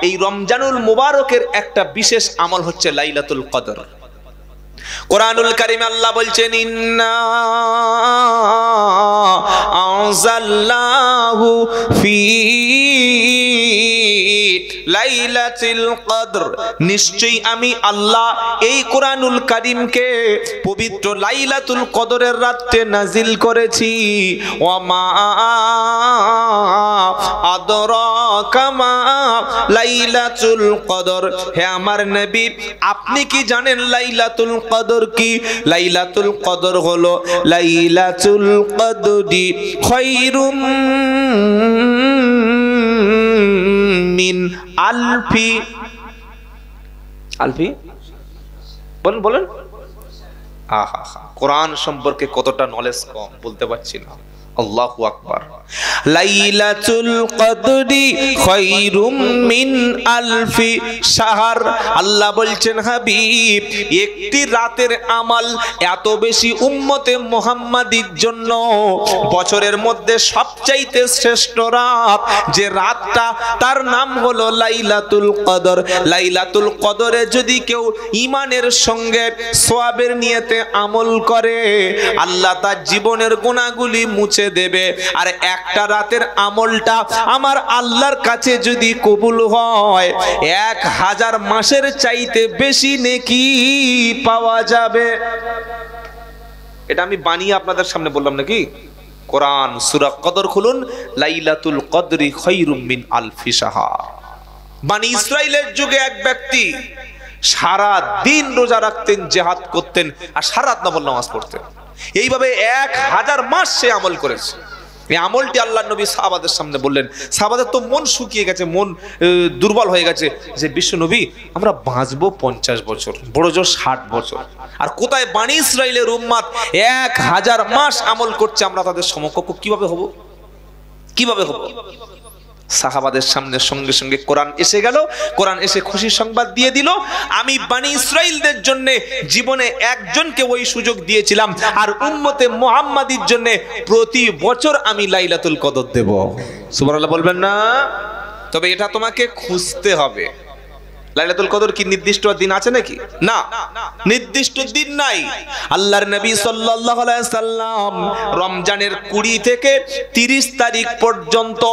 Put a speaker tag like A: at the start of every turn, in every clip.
A: এই রমজানুল মুবারকের একটা বিশেষ আমল হচ্ছে লাইলাতুল কদর। কোরআনুল কারীমে আল্লাহ বলছেন ইন্না আনজালনাহু ফি লাইলাতুল কদর, নিশ্চয়ই আমি আল্লাহ এই কোরআনুল কারীমকে পবিত্র লাইলাতুল কদরের রাতে নাজিল করেছি। ওয়া মা আদরাকা মা লাইলাতুল কদর, হে আমার নবী আপনি কি জানেন লাইলাতুল কদর কি? লাইলাতুল কদর হলো লাইলাতুল কদরি খায়রুম মিন আলফি বলেন। আহা, কোরআন সম্পর্কে কতটা নলেজ কম বলতে পারছি না। আল্লাহু আকবার। লাইলাতুল কদরি খায়রুম মিন আলফি শাহর, আল্লাহ বলছেন হাবিব একটি রাতের আমাল এত বেশি উম্মতে মুহাম্মাদির জন্য, বছরের মধ্যে সবচাইতে শ্রেষ্ঠ রাত যে রাতটা তার নাম হলো লাইলাতুল কদর। লাইলাতুল কদরে যদি কেউ ঈমানের সঙ্গে সওয়াবের নিয়তে আমল করে আল্লাহ তার জীবনের গুনাহগুলি মুছে দেবে। আর একটা রাতের আমলটা আমার আল্লাহর কাছে যদি কবুল হয় 1000 মাসের চাইতে বেশি নেকি পাওয়া যাবে। এটা আমি বানিয়ে আপনাদের সামনে বললাম নাকি? কোরআন সূরা কদর খুলুন, লাইলাতুল কদরি খায়রুম মিন আলফি শাহর। বনি ইসরাইলের যুগে এক ব্যক্তি সারা দিন রোজা রাখতেন, জিহাদ করতেন আর সারা রাত নফল নামাজ পড়তেন। এইভাবে 1000 মাস সে আমল করেছে। এই আমলটি আল্লাহর নবী সাহাবাদের সামনে বললেন। সাহাবাদের তো মন শুকিয়ে গেছে, মন দুর্বল হয়ে গেছে যে বিশ্ব নবী আমরা বাঁচবো 50 বছর, বড় জোর 60 বছর, আর কোথায় বনি ইসরাইলের উম্মত 1000 মাস আমল করছে, আমরা তাদের সমকক্ষ কিভাবে হব? সাহাবাদের সামনে সঙ্গে সঙ্গে কোরআন এসে গেল। কোরআন এসে খুশির সংবাদ দিয়ে দিল, আমি বনি ইসরাইলদের জন্য জীবনে একজনকে ওই সুযোগ দিয়েছিলাম, আর উম্মতে মুহাম্মাদির জন্য প্রতি বছর আমি লাইলাতুল কদর দেব। সুবহানাল্লাহ বলবেন না? তবে এটা তোমাকে খুঁজতে হবে। লাইলাতুল কদর কি নির্দিষ্ট দিন আছে নাকি? না, নির্দিষ্ট দিন নাই। আল্লাহর নবী সাল্লাল্লাহু আলাইহি সাল্লাম রমজানের 20 থেকে 30 তারিখ পর্যন্ত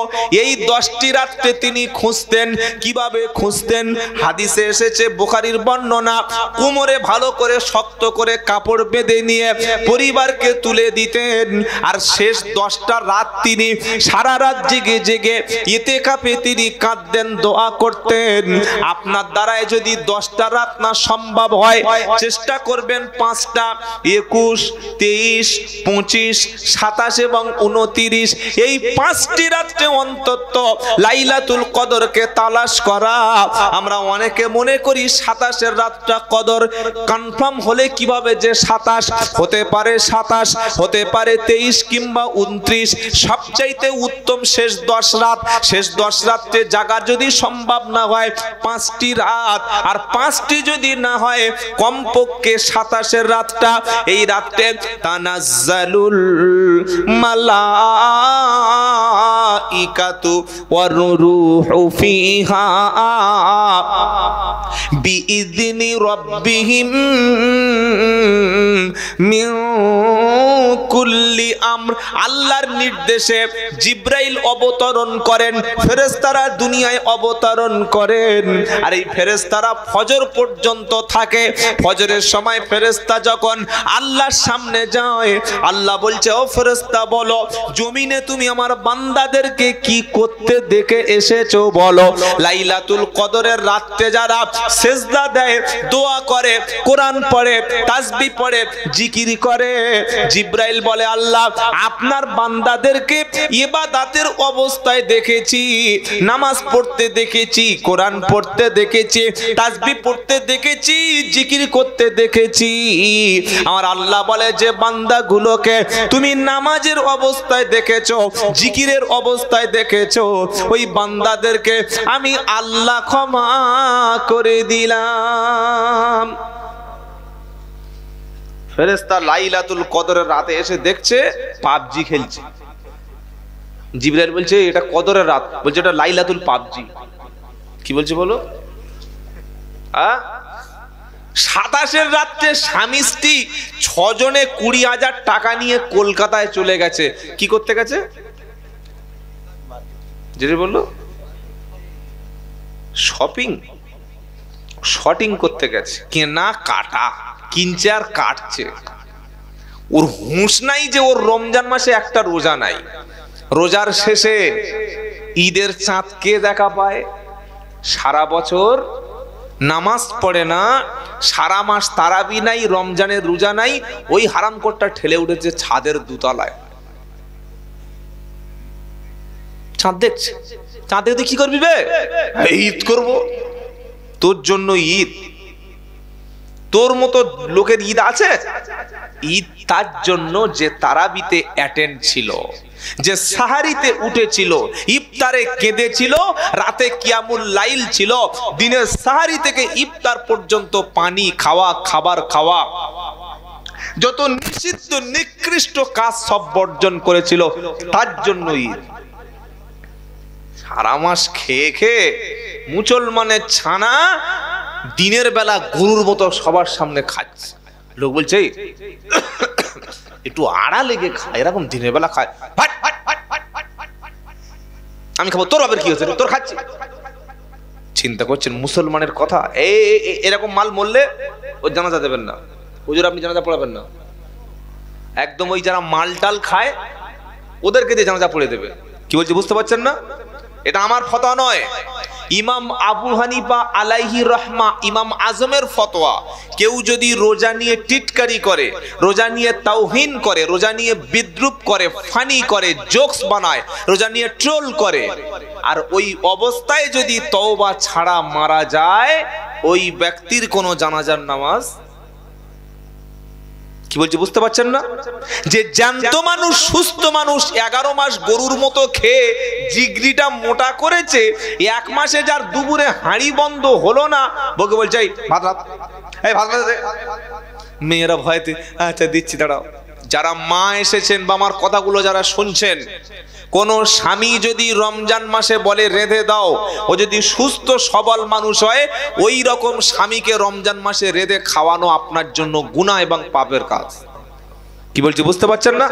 A: এই 10টি রাতে তিনি খুঁজতেন। কিভাবে খুঁজতেন? হাদিসে এসেছে, বুখারীর বর্ণনা, কোমরে ভালো করে শক্ত করে কাপড় বেঁধে নিয়ে পরিবারকে তুলে দিতেন, আর শেষ 10টা রাত তিনি সারা রাত জেগে জেগে ইতিকাফে তিনি কাঁদতেন, দোয়া করতেন। আপনার দ্বারায় যদি 10টা রাত না সম্ভব হয় চেষ্টা করবেন 5টা, 21, 23, 25, 27 এবং 29 এই 5টি রাতে অন্তত লাইলাতুল কদরকে তালাশ করা। আমরা অনেকে মনে করি 27 রাতটা কদর কনফার্ম হলে কিভাবে যে 27 হতে পারে, 27 হতে পারে 23 কিংবা 29। সবচাইতে উত্তম শেষ 10 রাত। শেষ 10 রাতে জাগা যদি সম্ভব না হয় 5টি রাত, আর 5টি যদি না হয় কমপক্ষে 27 রাতটা। এই রাতে তানাজ্জালুল মালাইকাতু ওয়ার রূহু ফিহা বিইذনি রাব্বিহিম মিন কুল্লি আমর। আল্লাহর নির্দেশে জিবরাইল অবতরণ করেন, ফেরেশতারা দুনিয়ায় অবতরণ করেন, আর এই ফেরেশতারা ফজর পর্যন্ত থাকে। ফজরের সময় ফেরেশতা যখন আল্লাহর সামনে যায়, আল্লাহ বলছে, ও ফেরেশতা বলো জমিনে তুমি আমার বান্দাদেরকে কি করতে দেখে এসেছো বলো। লাইলাতুল কদরের রাতে যারা সিজদা দেয়, দোয়া করে, কোরআন পড়ে, তাসবিহ পড়ে, জিকির করে, জিবরাইল বলে আল্লাহ আপনার বান্দাদেরকে ইবাদতের অবস্থায় দেখেছি, নামাজ পড়তে দেখেছি, কোরআন পড়তে দেখেছি, তাসবিহ পড়তে দেখেছি, জিকির করতে দেখেছি। আমার আল্লাহ বলে যে বান্দাগুলোকে তুমি নামাজের অবস্থায় দেখেছো, জিকিরের অবস্থায় দেখেছো, ওই বান্দাদেরকে আমি আল্লাহ ক্ষমা করে দিলাম। ফেরেশতা লাইলাতুল কদরের রাতে এসে দেখছে পাবজি খেলছে। জিবরাইল বলছে এটা কদরের রাত, বলছে এটা লাইলাতুল পাবজি। কি বলছে বলো? 27-এর রাত্রে স্বামী স্ত্রী 6 জনে 20,000 টাকা নিয়ে কলকাতায় চলে গেছে। কি করতে গেছে? যেটা বললো শপিং করতে গেছে। কেনা কাটা, কিনছে আর কাটছে। ওর হুঁশ নাই যে ওর রমজান মাসে একটা রোজা নাই। রোজার শেষে ঈদের চাঁদ কে দেখা পায়? সারা বছর নামাজ পড়ে না, সারা মাস তারাবি নাই, রমজানের রোজা নাই, ওই হারামখোরটা ঠেলে উঠেছে ছাদের দোতলায়, চাঁদ দেখছে। চাঁদ দেখতে কি করবি বে? ঈদ করব। তোর জন্য ঈদ? তোর মতো লোকের ঈদ আছে? ঈদ তার জন্য যে তারাবিতে অ্যাটেন্ড ছিল, যে সাহারিতে উঠেছিল, ইফতারে কেঁদেছিল, রাতে কিয়ামুল লাইল ছিল, দিনের সাহারি থেকে ইফতার পর্যন্ত পানি খাওয়া, খাবার খাওয়া, যত নিষিদ্ধ নিকৃষ্ট কাজ সব বর্জন করেছিল, তার জন্য ঈদ। সারা মাস খেয়ে খেয়ে মুসলমানের ছানা দিনের বেলা গরুর মতো সবার সামনে খাচ্ছে। লোক বলছে একটু আড়া লেগে খায়, এরকম দিনের বেলা খায়। আমি খাবো, তোর বাবার কি হচ্ছে? তোর খাচ্ছি। চিন্তা করছেন মুসলমানের কথা? এরকম মাল মরলে ওর জানাজা দেবেন না, হুজুর আপনি জানাজা পড়াবেন না। একদম ওই যারা মালটাল খায় ওদেরকে দিয়ে জানাজা পড়ে দেবে। কি বলছি বুঝতে পারছেন না? এটা আমার ফতোয়া নয়, ইমাম আবু হানিফা আলাইহি রহমা, ইমাম আজমের ফতোয়া। কেউ যদি রোজা নিয়ে টিটকারি করে, রোজা নিয়ে তাওহীন করে, রোজা নিয়ে বিদ্রুপ করে, ফানি করে, জোকস বানায়, রোজা নিয়ে ট্রোল করে, আর ওই অবস্থায় যদি তওবা ছাড়া মারা যায়, ওই ব্যক্তির কোনো জানাজার নামাজ। কি বলছি বুঝতে পারছেন না? যে জ্যান্ত মানুষ, সুস্থ মানুষ 11 মাস গরুর মতো খেয়ে জিগরিটা মোটা করেছে, 1 মাসে যার দুপুরে হাঁড়ি বন্ধ হলো না, বকে বলছে এই ভাত ভাত, এই ভাত ভাত। মেয়েরা ভয়তে আচ্ছা দিচ্ছি দাঁড়াও। যারা মা এসেছেন বা আমার কথাগুলো যারা শুনছেন, কোন স্বামী যদি রমজান মাসে বলে রেঁধে দাও, ও যদি সুস্থ সবল মানুষ হয়, ওই রকম স্বামীকে রমজান মাসে রেঁধে খাওয়ানো আপনার জন্য গুনাহ এবং পাপের কাজ। কি বলছি বুঝতে পারছেন না?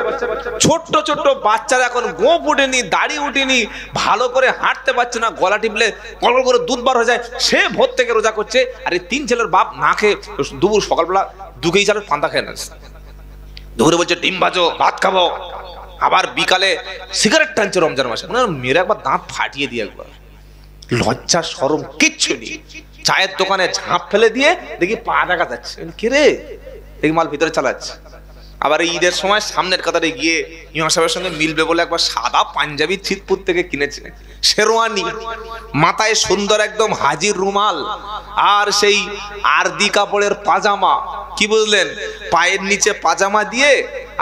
A: ছোট্ট ছোট্ট বাচ্চারা এখন গোঁফ উঠেনি, দাড়ি উঠেনি, ভালো করে হাঁটতে পারছে না, গলা টিপলে কলকল করে দুধ বার হয়ে যায়, সে ভোর থেকে রোজা করছে। আর এই 3 ছেলের বাপ না খেয়ে দুপুর সকালবেলা 2 কেজি চালের পান্তা খেয়ে নেছে, দুপুরে বলছে ডিম ভাজো, ভাত খাবো, আবার বিকালে সিগারেট টানছে রমজান মাসে। মেয়েরা একবার দাঁত ফাটিয়ে দিয়ে, একবার লজ্জা শরম কিচ্ছু নেই। চায়ের দোকানে ঝাঁপ ফেলে দিয়ে দেখি পা দেখা যাচ্ছে, কে রে? দেখি মাল ভিতরে চালাচ্ছে। আবার ঈদের সময় সামনের কাতারে গিয়ে ইমাম সাহেবের সঙ্গে মিলবে বলে একবার সাদা পাঞ্জাবি ছিটপুর থেকে কিনেছে, শেরওয়ানি, মাথায় সুন্দর একদম হাজির রুমাল, আর সেই আরদি কাপড়ের পাজামা। কি বুঝলেন? পায়ের নিচে পাজামা দিয়ে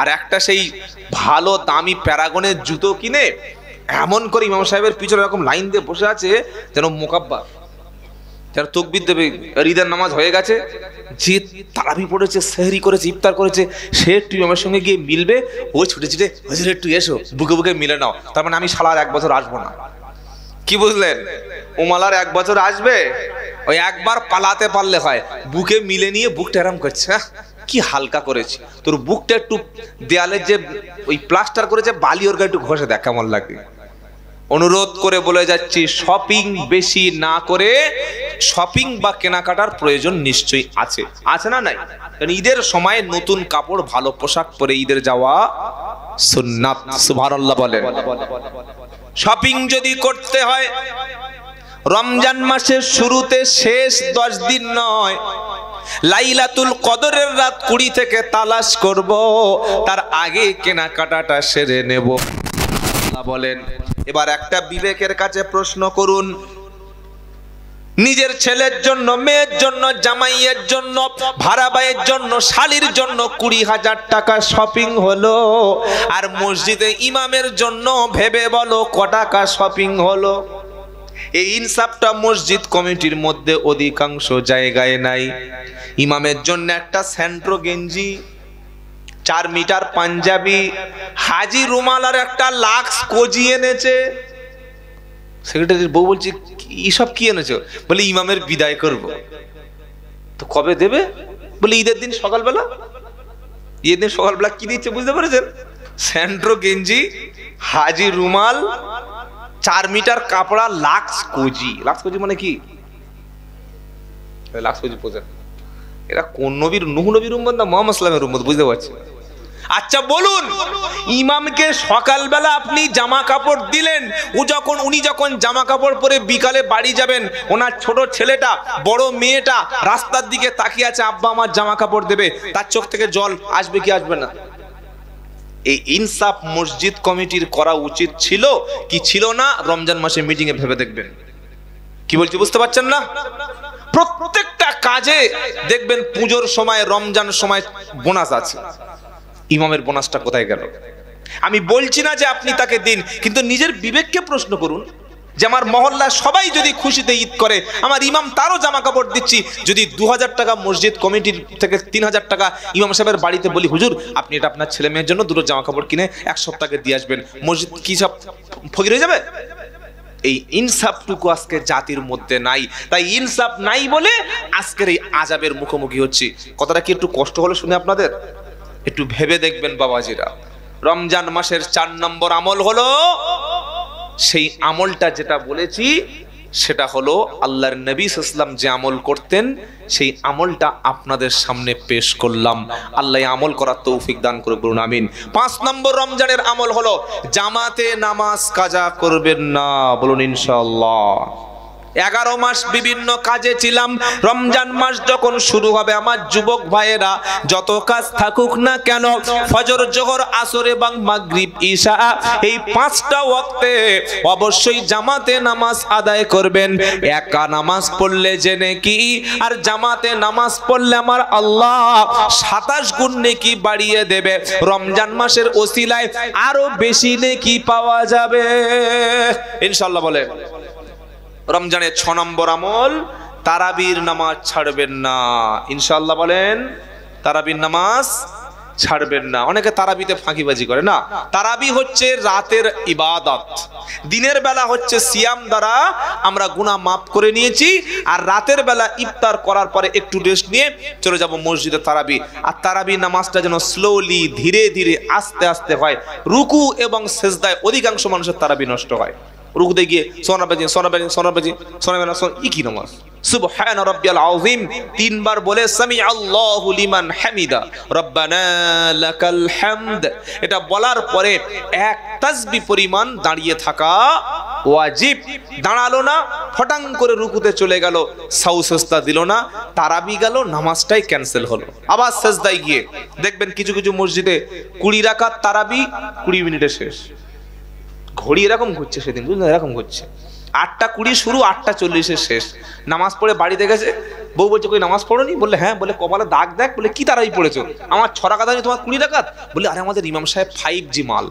A: আর একটা সেই ভালো দামি প্যারাগনের জুতো কিনে এমন করে ইমাম সাহেবের পিছনে এরকম লাইন দিয়ে বসে আছে যেন মোকাব্বা, যারা তকবির দেবে। ঈদের নামাজ হয়ে গেছে, যে তারাবি পড়েছে, সেহরি করেছে, ইফতার করেছে, সে একটু ইমামের সঙ্গে গিয়ে মিলবে, ও ছুটে ছুটে হুজুর একটু এসো, বুকে বুকে মিলে নাও। তার মানে আমি শালার 1 বছর আসবো না। কি বুঝলেন? ওমালার 1 বছর আসবে, ওই একবার পালাতে পারলে হয়। বুকে মিলে নিয়ে বুকটা আরাম করছে, কি হালকা করেছি, তোর বুকটা একটু দেয়ালের যে ওই প্লাস্টার করেছে বালি, ওর গায়ে একটু ঘষে দেখ কেমন লাগে। অনুরোধ করে বলে যাচ্ছি, শপিং বেশি না করে শপিং বা কেনাকাটার প্রয়োজন নিশ্চয়ই আছে, আছে না নাই? কারণ ঈদের সময় নতুন কাপড়, ভালো পোশাক পরে ঈদের যাওয়া সুন্নাত। সুবহানাল্লাহ বলেন। শপিং যদি করতে হয় রমজান মাসের শুরুতে শেষ 10 দিন নয়, লাইলাতুল কদরের রাত 20 থেকে তালাশ করব, তার আগে কেনাকাটাটা সেরে নেব বলেন। এবার একটা বিবেকের কাছে প্রশ্ন করুন, নিজের ছেলের জন্য, মেয়ের জন্য, জামাইয়ের জন্য, ভাড়া ভাইয়ের জন্য, শালির জন্য 20,000 টাকা শপিং হলো, আর মসজিদে ইমামের জন্য ভেবে বলো ক টাকা শপিং হলো? এই ইনসাফটা মসজিদ কমিটির মধ্যে অধিকাংশ জায়গায় নাই। ইমামের জন্য একটা স্যান্ট্রো গেঞ্জি, 4 মিটার পাঞ্জাবি, হাজি রুমাল আর একটা লাক্স কোজি এনেছে। সেক্রেটারির বউ বলছে এইসব কি এনেছো? বলে ইমামের বিদায় করব। তো কবে দেবে? বলে ঈদের দিন সকালবেলা। ঈদের দিন সকালবেলা কি দিচ্ছে বুঝতে পেরেছেন? স্যান্ড্রো গেঞ্জি, হাজি রুমাল, 4 মিটার কাপড়া, লাক্স কোজি। লাক্স কোজি মানে কি? লাক্স কোজি বোঝেন? এরা কোন নবীর? নূহ নবীর উম্মত না মুহাম্মদ সাল্লাল্লাহু আলাইহি ওয়াসাল্লামের উম্মত? বুঝতে পারছি। আচ্ছা বলুন, ইমামকে সকালবেলা আপনি জামা কাপড় দিলেন, উনি যখন জামা কাপড় পরে বিকালে বাড়ি যাবেন, ওনার ছোট ছেলেটা, বড় মেয়েটা রাস্তার দিকে তাকিয়ে আছে, আব্বা আমার জামা কাপড় দেবে, তার চোখ থেকে জল আসবে কি আসবে না? এই ইনসাফ মসজিদ কমিটির করা উচিত ছিল কি ছিল না? রমজান মাসে মিটিং এ ভেবে দেখবেন। কি বলছি বুঝতে পারছেন না? প্রত্যেকটা কাজে দেখবেন পুজোর সময়, রমজান সময় বোনাস আছে। ইমামের বোনাসটা কোথায় গেল? আমি বলছি না যে আপনি তাকে দিন, কিন্তু নিজের বিবেককে প্রশ্ন করুন যে আমার মহল্লা সবাই যদি খুশিতে ঈদ করে, আমার ইমাম তারও জামা কাপড় দিচ্ছি, যদি 2000 টাকা মসজিদ কমিটির থেকে 3000 টাকা ইমাম সাহেবের বাড়িতে বলি, হুজুর আপনি এটা আপনার ছেলে মেয়ের জন্য দুটো জামা কাপড় কিনে 1 সপ্তাহে দিয়ে আসবেন, মসজিদ কি সব ফকির হয়ে যাবে? এই ইনসাফটুকু আজকে জাতির মধ্যে নাই। তাই ইনসাফ নাই বলে আজকের এই আযাবের মুখোমুখি হচ্ছি। কথাটা কি একটু কষ্ট হলো শুনে আপনাদের? একটু ভেবে দেখবেন বাবাজিরা। রমজান মাসের 4 নম্বর আমল হলো, সেই আমলটা যেটা বলেছি সেটা হলো আল্লাহর নবী সাল্লাল্লাহু আলাইহি ওয়াসাল্লাম যে আমল করতেন, সেই আমলটা আপনাদের সামনে পেশ করলাম। আল্লাহ আমল করার তৌফিক দান করুক, বলুন আমিন। 5 নম্বর রমজানের আমল হলো জামাতে নামাজ কাজা করবেন না, বলুন ইনশাআল্লাহ। 11 মাস বিভিন্ন কাজে ছিলাম, রমজান মাস যখন শুরু হবে আমার যুবক ভাইয়েরা যত কাজ থাকুক না কেন, ফজর, জোহর, আসর এবং মাগরিব, ঈশা, এই 5টা ওয়াক্তে অবশ্যই জামাতে নামাজ আদায় করবেন। একা নামাজ পড়লে যে নেকি, আর জামাতে নামাজ পড়লে আমার আল্লাহ 27 গুণ নেকি বাড়িয়ে দেবে। রমজান মাসের ওসিলায় আরো বেশি নেকি পাওয়া যাবে ইনশাআল্লাহ। বলে রমজানের 6 নম্বর আমল, তারাবির নামাজ ছাড়বেন না ইনশাআল্লাহ। বলেন তারাবির নামাজ ছাড়বেন না। অনেকে তারাবিতে ফাঁকিবাজি করে না। তারাবি হচ্ছে রাতের ইবাদত, দিনের বেলা হচ্ছে সিয়াম দ্বারা আমরা গুনাহ মাফ করে নিয়েছি, আর রাতের বেলা ইফতার করার পরে একটু রেস্ট নিয়ে চলে যাব মসজিদে তারাবি। আর তারাবি নামাজটা যেন স্লোলি, ধীরে ধীরে, আস্তে আস্তে হয়। রুকু এবং সিজদায় অধিকাংশ মানুষের তারাবি নষ্ট হয়। রুকুতে গিয়ে সোনাবাজি সোনাবাজি সোনাবাজি সোনাবাজি ই কি নামাজ? সুবহান রাব্বিয়াল আযীম 3 বার বলে সামি আল্লাহু লিমান হামিদা রব্বানা লাকাল হামদ, এটা বলার পরে 1 তাসবিহ পরিমাণ দাঁড়িয়ে থাকা ওয়াজিব। দাঁড়ালো না, ফটাং করে রুকুতে চলে গেল, সাউ সাজদা দিল না, তারাবি গেল, নামাজটাই ক্যান্সেল হলো। আবার সাজদায় গিয়ে দেখবেন কিছু কিছু মসজিদে 20 রাকাত তারাবি 20 মিনিটে শেষ। ঘড়ি এরকম ঘুরছে সেদিন, বুঝলেন, এরকম ঘুরছে। 8:20 শুরু, 8:40 শেষ। নামাজ পড়ে বাড়িতে গেছে, বউ বলছে কই নামাজ পড়োনি? বললে হ্যাঁ। বলে কপালে দাগ দেখ। বলে কি তারাই পড়েছো? আমার 6 রাকাত আছে, তোমার 20 রাকাত। বলে আরে আমাদের ইমাম সাহেব 5G মাল।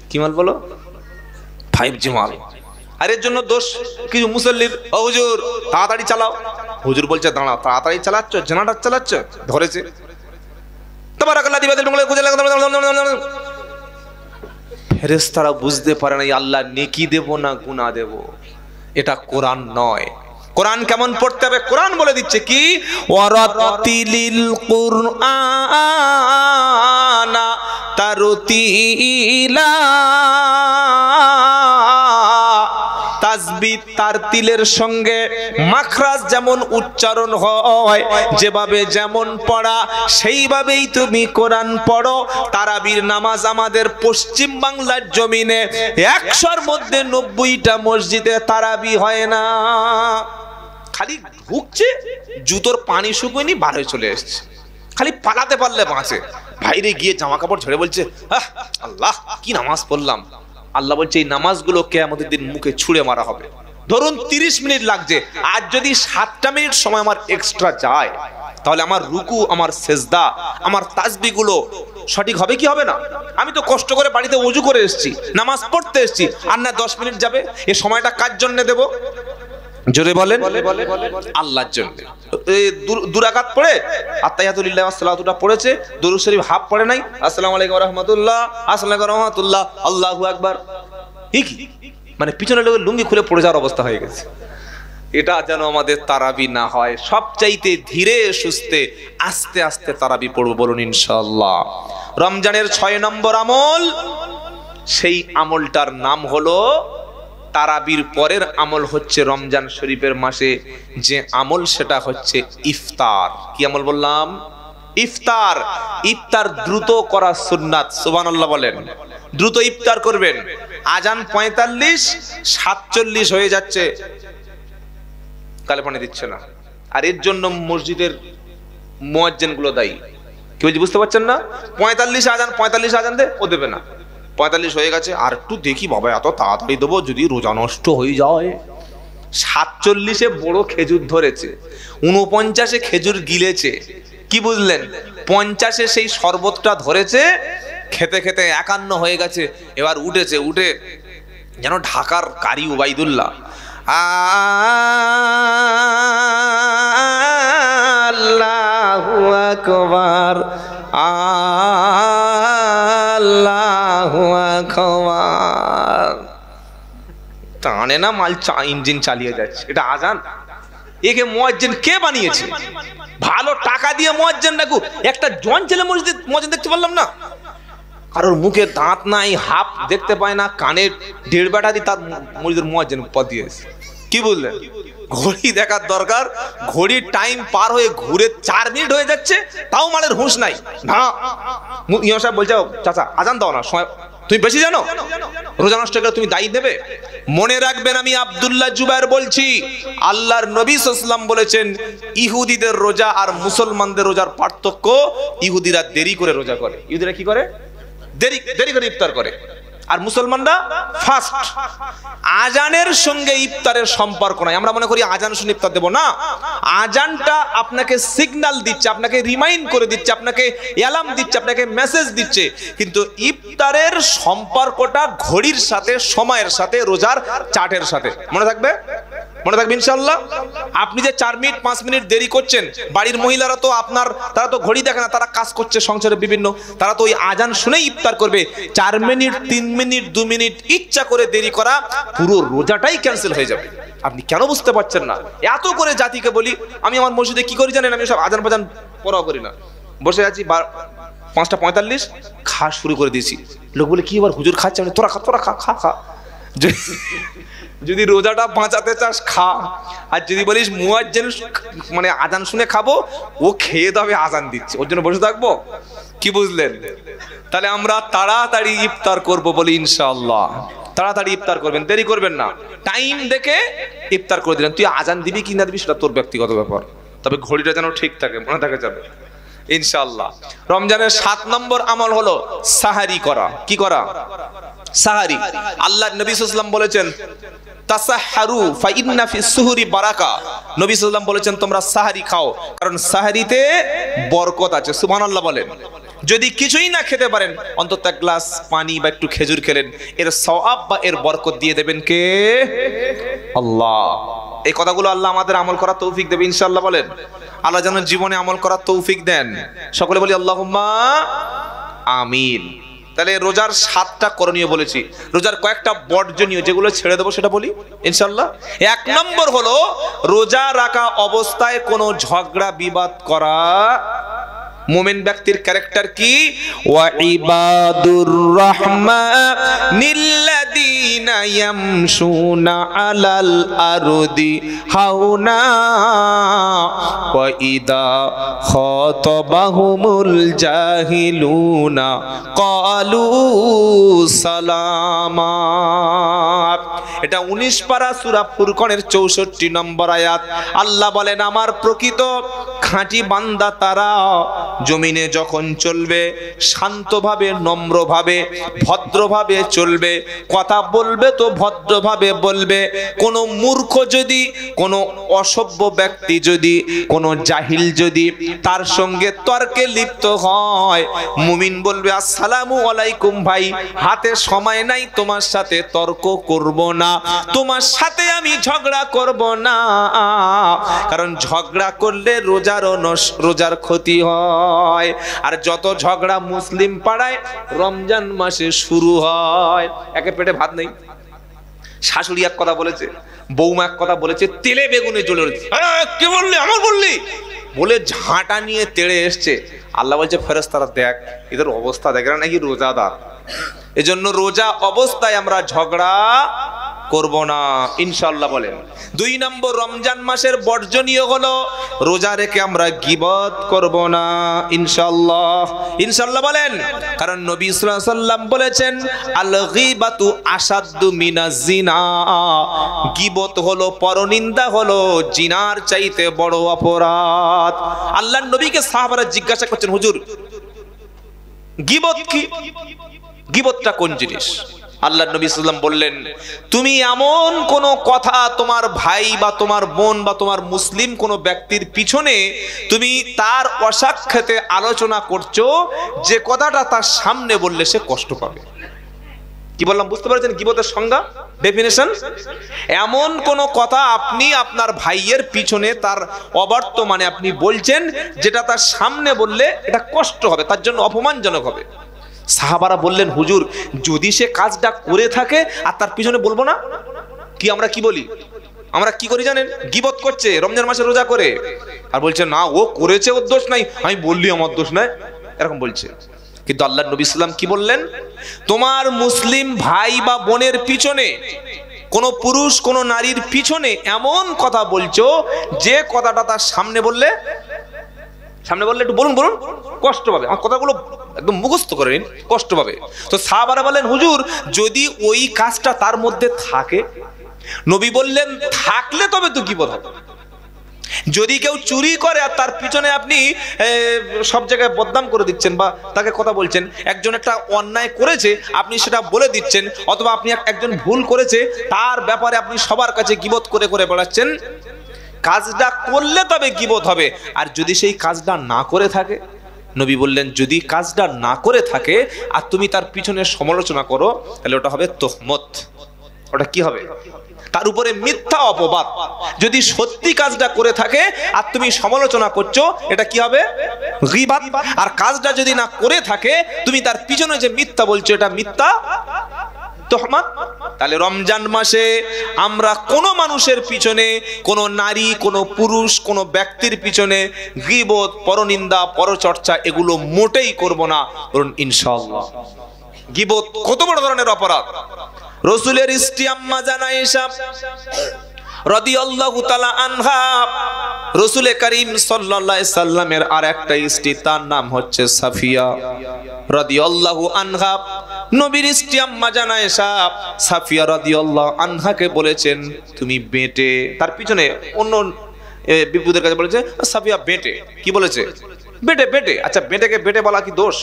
A: কি মাল বলো? 5G মাল। আর এর জন্য দোষ কিছু মুসল্লির। ও হুজুর তাড়াতাড়ি চালাও। হুজুর বলছে দাঁড়াও, তাড়াতাড়ি চালাচ্ছ, জেনারেটর চালাচ্ছ, ধরেছে। তাবারাকাল্লাহ দিবাদের মঙ্গলে খুঁজে লাগা। ফেরেশতারা বুঝতে পারে না আল্লাহ নেকি দেব না গুনাহ দেব, এটা কোরআন নয়। কোরআন কেমন পড়তে হবে কোরআন বলে দিচ্ছে কি, ওয়ারাতিলিল কুরআনা তারতিলা। তাসবিহ তারতিলের সঙ্গে মাখরাজ যেমন উচ্চারণ হয়, যেভাবে যেমন পড়া সেইভাবেই তুমি কোরআন পড়ো। তারাবির নামাজ আমাদের পশ্চিম বাংলার জমিনে 100-র মধ্যে 90টা মসজিদে তারাবি হয় না। খালি ঢুকছে, জুতোর পানি শুকোয়নি, বার হয়ে চলে এসছে। খালি পালাতে পারলে বাঁচে। বাইরে গিয়ে জামা কাপড় ঝরে বলছে আল্লাহ কি নামাজ পড়লাম। আল্লাহ বলছে এই নামাজগুলো কিয়ামতের দিন মুখে ছুঁড়ে মারা হবে। ধরুন 30 মিনিট লাগছে, আর যদি 7টা মিনিট সময় আমার এক্সট্রা যায়, তাহলে আমার রুকু, আমার সেজদা, আমার তাসবিহগুলো সঠিক হবে কি হবে না? আমি তো কষ্ট করে বাড়িতে ওযু করে এসেছি, নামাজ পড়তে এসেছি, আর না 10 মিনিট যাবে। এই সময়টা কার জন্য দেব? জোরে বলেন, আল্লাহর জন্য। এই 2 রাকাত পড়ে আত্তাহিয়াতুলিল্লাহি ওয়াস সালাতুটা পড়েছে, দরুদ শরীফ হাফ পড়ে নাই, আসসালামু আলাইকুম ওয়া রাহমাতুল্লাহ, আসসালামু আলাইকুম ওয়া রাহমাতুল্লাহ, আল্লাহু আকবার। কি মানে পিছনে লোকের লুঙ্গি খুলে পড়ে যাওয়ার অবস্থা হয়ে গেছে। এটা যেন আমাদের তারাবি না হয়, সবচাইতে ধীরে সুস্থে আস্তে আস্তে তারাবি পড়বো, বলুন ইনশাআল্লাহ। রমজানের 6 নম্বর আমল, সেই আমলটার নাম হলো তারাবির পরের আমল হচ্ছে রমজান শরীফের মাসে যে আমল, সেটা হচ্ছে ইফতার। কি আমল বললাম? ইফতার। ইফতার দ্রুত করা সুন্নাত, সুবহানাল্লাহ বলেন। দ্রুত ইফতার করবেন। আজান 45, 47 হয়ে যাচ্ছে, কালে পানি দিচ্ছে না। আর এর জন্য মসজিদের মুয়াজ্জিন গুলো দায়ী। কি বলছি বুঝতে পারছেন না? 45 আজান, 45 আজান দে, ও দেবে না। 45 হয়ে গেছে, আর একটু দেখি বাবা, এত তাড়াতাড়ি দেবো যদি রোজা নষ্ট হয়ে যায়। 47-এ বড় খেজুর ধরেছে, 49-এ খেজুর গিলেছে, কি বুঝলেন? 50-এ সেই শরবতটা ধরেছে, খেতে খেতে 51 হয়ে গেছে। এবার উঠেছে, উঠে যেন ঢাকার কারি ওবাইদুল্লাহ, আল্লাহু আকবার, আল্লাহু আকবার, টানে না মাল, ইঞ্জিন চালিয়ে যাচ্ছে। এটা আজান? একে মুয়াজ্জিন কে বানিয়েছে? ভালো টাকা দিয়ে মুয়াজ্জিন রাখু, একটা জন ছেলে মুয়াজ্জিন দেখতে পারলাম না। কারোর মুখে দাঁত নাই, হাফ দেখতে পায় না, কানে 1.5 বেটা দিয়ে তার মসজিদের মুয়াজ্জিন পদ দিয়েছে। কি বললেন? ঘড়ি দেখার দরকার, ঘড়ির টাইম পার হয়ে ঘুরে 4 মিনিট হয়ে যাচ্ছে, তাও মালের হুঁশ নাই। না, ইমাম সাহেব বলছে, চাচা আজান দাও না, সময় তুমি বেশি জানো, রোজা নষ্ট করে তুমি দায়ী দেবে। মনে রাখবেন, আমি আব্দুল্লাহ জুবায়ের বলছি, আল্লাহর নবী সাল্লাল্লাহু আলাইহি ওয়াসাল্লাম বলেছেন, ইহুদিদের রোজা আর মুসলমানদের রোজার পার্থক্য, ইহুদিরা দেরি করে রোজা করে। ইহুদিরা কি করে? দেরি করে ইফতার করে, আর মুসলমানরা ফাস্ট। আজানের সঙ্গে ইফতারের সম্পর্ক নাই। আমরা মনে করি আজান শুনে ইফতার দেব না। আজানটা আপনাকে সিগন্যাল দিচ্ছে, আপনাকে রিমাইন্ড করে দিচ্ছে, আপনাকে অ্যালার্ম দিচ্ছে, আপনাকে মেসেজ দিচ্ছে। কিন্তু ইফতারের সম্পর্কটা ঘড়ির সাথে, সময়ের সাথে, রোজার চার্টের সাথে। মনে থাকবে? মনে থাকবে ইনশাআল্লাহ। আপনি যে 4 মিনিট 5 মিনিট দেরি করছেন, বাড়ির মহিলারা তো তারা তো ঘড়ি দেখে না, তারা কাজ করছে সংসারে বিভিন্ন, তারা তো ওই আজান শুনেই ইফতার করবে। 4 মিনিট 3 মিনিট 2 মিনিট ইচ্ছা করে দেরি করা, পুরো রোজাটাই ক্যান্সেল হয়ে যাবে। আপনি কেন বুঝতে পারছেন না? এত করে জাতিকে বলি, আমি আমার মসজিদে কি করি জানেন? আমি সব আজান বাজান পড়াও করি না, বসে আছি, 5:45 খাওয়া শুরু করে দিয়েছি। লোক বলে, কি এবার হুজুর খাচ্ছে? তোরা খা, তোরা খা, খা খা। যদি রোজাটা বাঁচাতে চাস খা, আর যদি বলিস মুয়াজ্জিন মানে আজান শুনে খাবো, ও খেয়ে তবে আজান দিচ্ছে, ওর জন্য বসে থাকবো। কি বুঝলেন? তাহলে আমরা তাড়াতাড়ি ইফতার করব বলি ইনশাআল্লাহ। তাড়াতাড়ি ইফতার করবেন, দেরি করবেন না। টাইম দেখে ইফতার করে দিলেন। তুই আজান দিবি কি না দিবি সেটা তোর ব্যক্তিগত ব্যাপার, তবে ঘড়িটা যেন ঠিক থাকে, মনে থাকে যাবে ইনশাআল্লাহ। রমজানের 7 নম্বর আমল হলো সাহারি করা। কি করা? সাহারি। আল্লাহর নবী সাল্লাল্লাহু আলাইহি ওয়াসাল্লাম বলেছেন, তাসাহহারু ফাইন্না ফিস সুহুরি বারাকা। নবী সাল্লাল্লাহু আলাইহি ওয়াসাল্লাম বলেছেন, তোমরা সাহারি খাও, কারণ সাহারিতে বরকত আছে। সুবহানাল্লাহ বলেন। যদি কিছুই না খেতে পারেন, অন্তত এক গ্লাস পানি বা একটু খেজুর খেলেন, এর সওয়াব বা এর বরকত দিয়ে দেবেন কে? আল্লাহ। এই কথাগুলো আল্লাহ আমাদের আমল করার তৌফিক দেবে ইনশাআল্লাহ বলেন। আল্লাহ যেন জীবনে আমল করার তৌফিক দেন। সকলে বলি আল্লাহুম্মা আমিন। তাহলে রোজার 7টা করণীয় বলেছি, রোজার কয়েকটা বর্জনীয় যেগুলো ছেড়ে দেবো সেটা বলি ইনশাআল্লাহ। 1 নম্বর হলো রোজা রাখা অবস্থায় কোনো ঝগড়া বিবাদ করা। মুমিন ব্যক্তির ক্যারেক্টার কি? ওয়া ইবাদুর রাহমানিল্লাযীনা ইয়ামশুনা আলাল আরদি হাওনা ওয়া ইদা খাতাবাহুমুল জাহিলুনা ক্বালু সালামা। এটা 19 পারা সূরা ফুরকানের 64 নম্বর আয়াত। আল্লাহ বলেন, আমার প্রকৃত খাঁটি বান্দা তারা জমিনে যখন চলবে শান্তভাবে, নম্রভাবে, ভদ্রভাবে চলবে, কথা বলবে তো ভদ্রভাবে বলবে। কোনো মূর্খ যদি, কোনো অসভ্য ব্যক্তি যদি, কোনো জাহিল যদি তার সঙ্গে তর্কে লিপ্ত হয়, মুমিন বলবে, আসসালামু আলাইকুম ভাই, হাতে সময় নাই, তোমার সাথে তর্ক করব না, তোমার সাথে আমি ঝগড়া করব না। কারণ ঝগড়া করলে রোজার ক্ষতি হয়। আর যত ঝগড়া মুসলিম পাড়ায় রমজান মাসে শুরু হয়, একে পেটে ভাত নেই, শাশুড়ি এক কথা বলেছে, বৌমা এক কথা বলেছে, তেলে বেগুনে জ্বলে উঠেছে, কে বললি, আমার বললি বলে ঝাঁটা নিয়ে তেড়ে এসছে। আল্লাহ বলছে ফেরেশতারা দেখ এদের অবস্থা, দেখ এরা নাকি রোজাদার, এজন্য রোজা অবস্থায় আমরা ঝগড়া করব না ইনশাআল্লাহ। বলেন 2 নম্বর, রমজান মাসের বর্জনীয় হলো রোজা রেখে আমরা গীবত করব না ইনশাআল্লাহ। ইনশাআল্লাহ বলেন, কারণ নবী সাল্লাল্লাহু আলাইহি ওয়াসাল্লাম বলেছেন আল গীবাতু আশাদ্দু মিনাজ জিনা, গীবত হলো, পরনিন্দা হলো জিনার চাইতে বড় অপরাধ। আল্লাহর নবীকে সাহাবারা জিজ্ঞাসা করছেন, হুজুর গীবত কি, গীবতটা কোন জিনিস? আল্লাহর নবী সাল্লাল্লাহু আলাইহি ওয়াসাল্লাম বললেন, তুমি এমন কোন কথা তোমার ভাই বা তোমার বোন বা তোমার মুসলিম কোন ব্যক্তির পিছনে তুমি তার অসাক্ষাতে আলোচনা করছো, যে কথাটা তার সামনে বললে সে কষ্ট পাবে। কি বললাম বুঝতে পারছেন? গীবতের সংজ্ঞা, ডেফিনেশন, এমন কোন কথা আপনি আপনার ভাইয়ের পিছনে তার অবর্তমানে আপনি বলছেন যেটা তার সামনে বললে এটা কষ্ট হবে, তার জন্য অপমানজনক হবে। সাহাবারা বললেন, হুজুর যদি সে কাজটা করে থাকে আর তার পিছনে বলবো না, কি আমরা কি বলি, আমরা কি করি জানেন? গীবত করছে রমজান মাসে রোজা করে, আর বলছে না ও করেছে ওর দোষ নাই, আমি বললি আমার দোষ নাই, এরকম বলছে। কিন্তু আল্লাহর নবী সাল্লাল্লাহু আলাইহি ওয়াসাল্লাম কি বললেন? তোমার মুসলিম ভাই বা বোনের পিছনে, কোন পুরুষ কোন নারীর পিছনে এমন কথা বলছো যে কথাটা তার সামনে বললে একটু বলুন কষ্ট পাবে, আমার কথাগুলো একদম মুখস্থ করে নিন, কষ্ট পাবে। তো সাহাবারা বলেন, হুজুর যদি ওই কাজটা তার মধ্যে থাকে, নবী বললেন থাকলে তবে তো গীবত হবে। যদি কেউ চুরি করে আর তার পিছনে আপনি সব জায়গায় বদনাম করে দিচ্ছেন বা তাকে কথা বলছেন, একজন একটা অন্যায় করেছে আপনি সেটা বলে দিচ্ছেন, অথবা আপনি একজন ভুল করেছে তার ব্যাপারে আপনি সবার কাছে গীবত করে করে বেড়াচ্ছেন, কাজটা করলে তবে গীবত হবে। আর যদি সেই কাজটা না করে থাকে, নবী বললেন যদি কাজটা না করে থাকে আর তুমি তার পিছনে সমালোচনা করো, তাহলে ওটা হবে তোহমত। ওটা কি হবে? তার উপরে মিথ্যা অপবাদ। যদি সত্যি কাজটা করে থাকে আর তুমি সমালোচনা করছো, এটা কি হবে? গীবত। আর কাজটা যদি না করে থাকে, তুমি তার পিছনে যে মিথ্যা বলছো, এটা মিথ্যা তোহমত। তাহলে রমজান মাসে আমরা কোন মানুষের পিছনে, কোন নারী, কোন পুরুষ, কোন ব্যক্তির পিছনে গীবত, পরনিন্দা, পরচর্চা এগুলো মোটেই করব না, বলুন ইনশাআল্লাহ। গীবত কত বড় ধরনের অপরাধ! রাসূলের স্ত্রী আম্মা জান আয়েশা রাদিয়াল্লাহু তাআলা আনহা, রাসূল করিম সাল্লাল্লাহু আলাইহি সাল্লামের আরেকটা স্ত্রী, তার নাম হচ্ছে সাফিয়া রাদিয়াল্লাহু আনহা। নবীর স্ত্রী আম্মা জান আয়েশা সাফিয়া রাদিয়াল্লাহু আনহাকে বলেছেন তুমি বেটে, তার পিছনে অন্য বিপুদের কাছে বলেছে সাফিয়া বেটে। কি বলেছে? বেটে। বেটে, আচ্ছা বেটেকে বেটে বলা কি দোষ?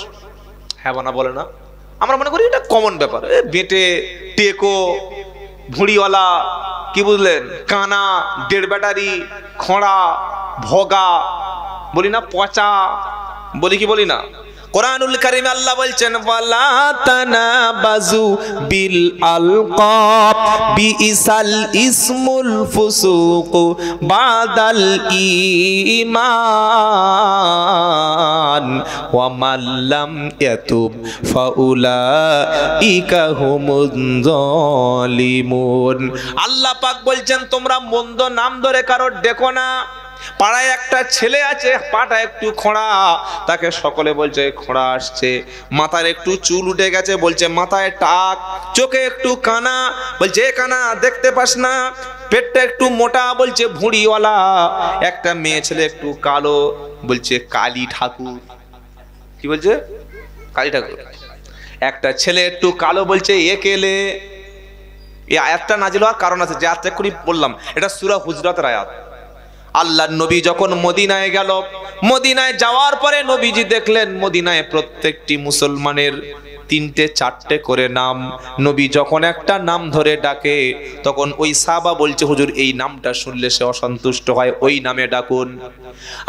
A: হ্যাঁ না বলে না? আমরা মনে করি এটা কমন ব্যাপার। বেটে, টেকো, ভুঁড়িওয়ালা, কি বুঝলেন, কানা, দেড় ব্যাটারি, খোঁড়া, ভগা বলি না, পচা বলি কি বলি না? কোরআনুল কারীমে আল্লাহ বলছেন ওয়ালা তানাবাজু বিল আলকাব বিইসাল ইসমুল ফুসুক বাদাল ঈমান ওয়া মান লাম ইয়াতুব ফাউলাইকা হুমুজ জালিমুন। আল্লাহ পাক বলছেন তোমরা মন্দ নাম ধরে কারো ডেকো না। পাড়ায় একটা ছেলে আছে, পাটা একটু খোঁড়া, তাকে সকলে বলছে খোঁড়া আসছে। মাথায় একটু চুল উঠে গেছে, বলছে মাথায় টাক। চোখে একটু কানা, বলছে কানা দেখতে পাস না। পেটটা একটু মোটা, বলছে ভুঁড়িওয়ালা। একটা মেয়ে ছেলে একটু কালো, বলছে কালী ঠাকুর। কি বলছে? কালী ঠাকুর। একটা ছেলে একটু কালো, বলছে একেলে। এই আয়াতটা নাজিল হওয়ার কারণ আছে, যে আয়াতটা এক্ষুনি বললাম, এটা সূরা হুজরাতের আয়াত। আল্লাহর নবী যখন মদিনায় গেল, মদিনায় যাওয়ার পরে নবীজি দেখলেন মদিনায় প্রত্যেকটি মুসলমানের 3-4টে করে নাম। নবী যখন একটা নাম ধরে ডাকে, তখন ওই সাহাবা বলছে হুজুর এই নামটা শুনলে সে অসন্তুষ্ট হয়, ওই নামে ডাকুন।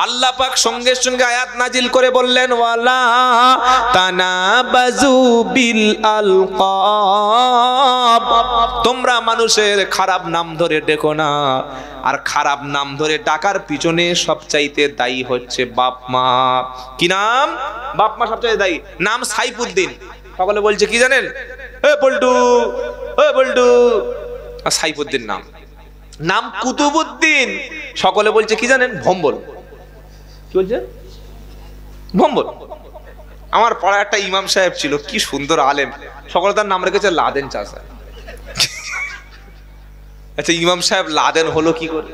A: আল্লাহ পাক সঙ্গে সঙ্গে আয়াত নাজিল করে বললেন ওয়ালা তানাবাজু বিল আলকাব, তোমরা মানুষের খারাপ নাম ধরে ডেকো না। আর খারাপ নাম ধরে ডাকার পিছনে সবচাইতে দায়ী হচ্ছে বাপ মা। কি নাম? বাপ মা সবচাইতে দায়ী। নাম সাইফুদ্দিন, সকলে বলছে কি জানেন, এ পল্টু, এ পল্টু। সাইফুদ্দিন নাম, নাম কুতুবুদ্দিন। সকলে বলছে কি জানেন? ভম্বল। কি বলছে? ভম্বল। আমার পাড়ায় একটা ইমাম সাহেব ছিল, কি সুন্দর আলেম, সকলে তার নাম রেখেছে লাদেন চাচা। আচ্ছা, ইমাম সাহেব লাদেন হলো কি করে?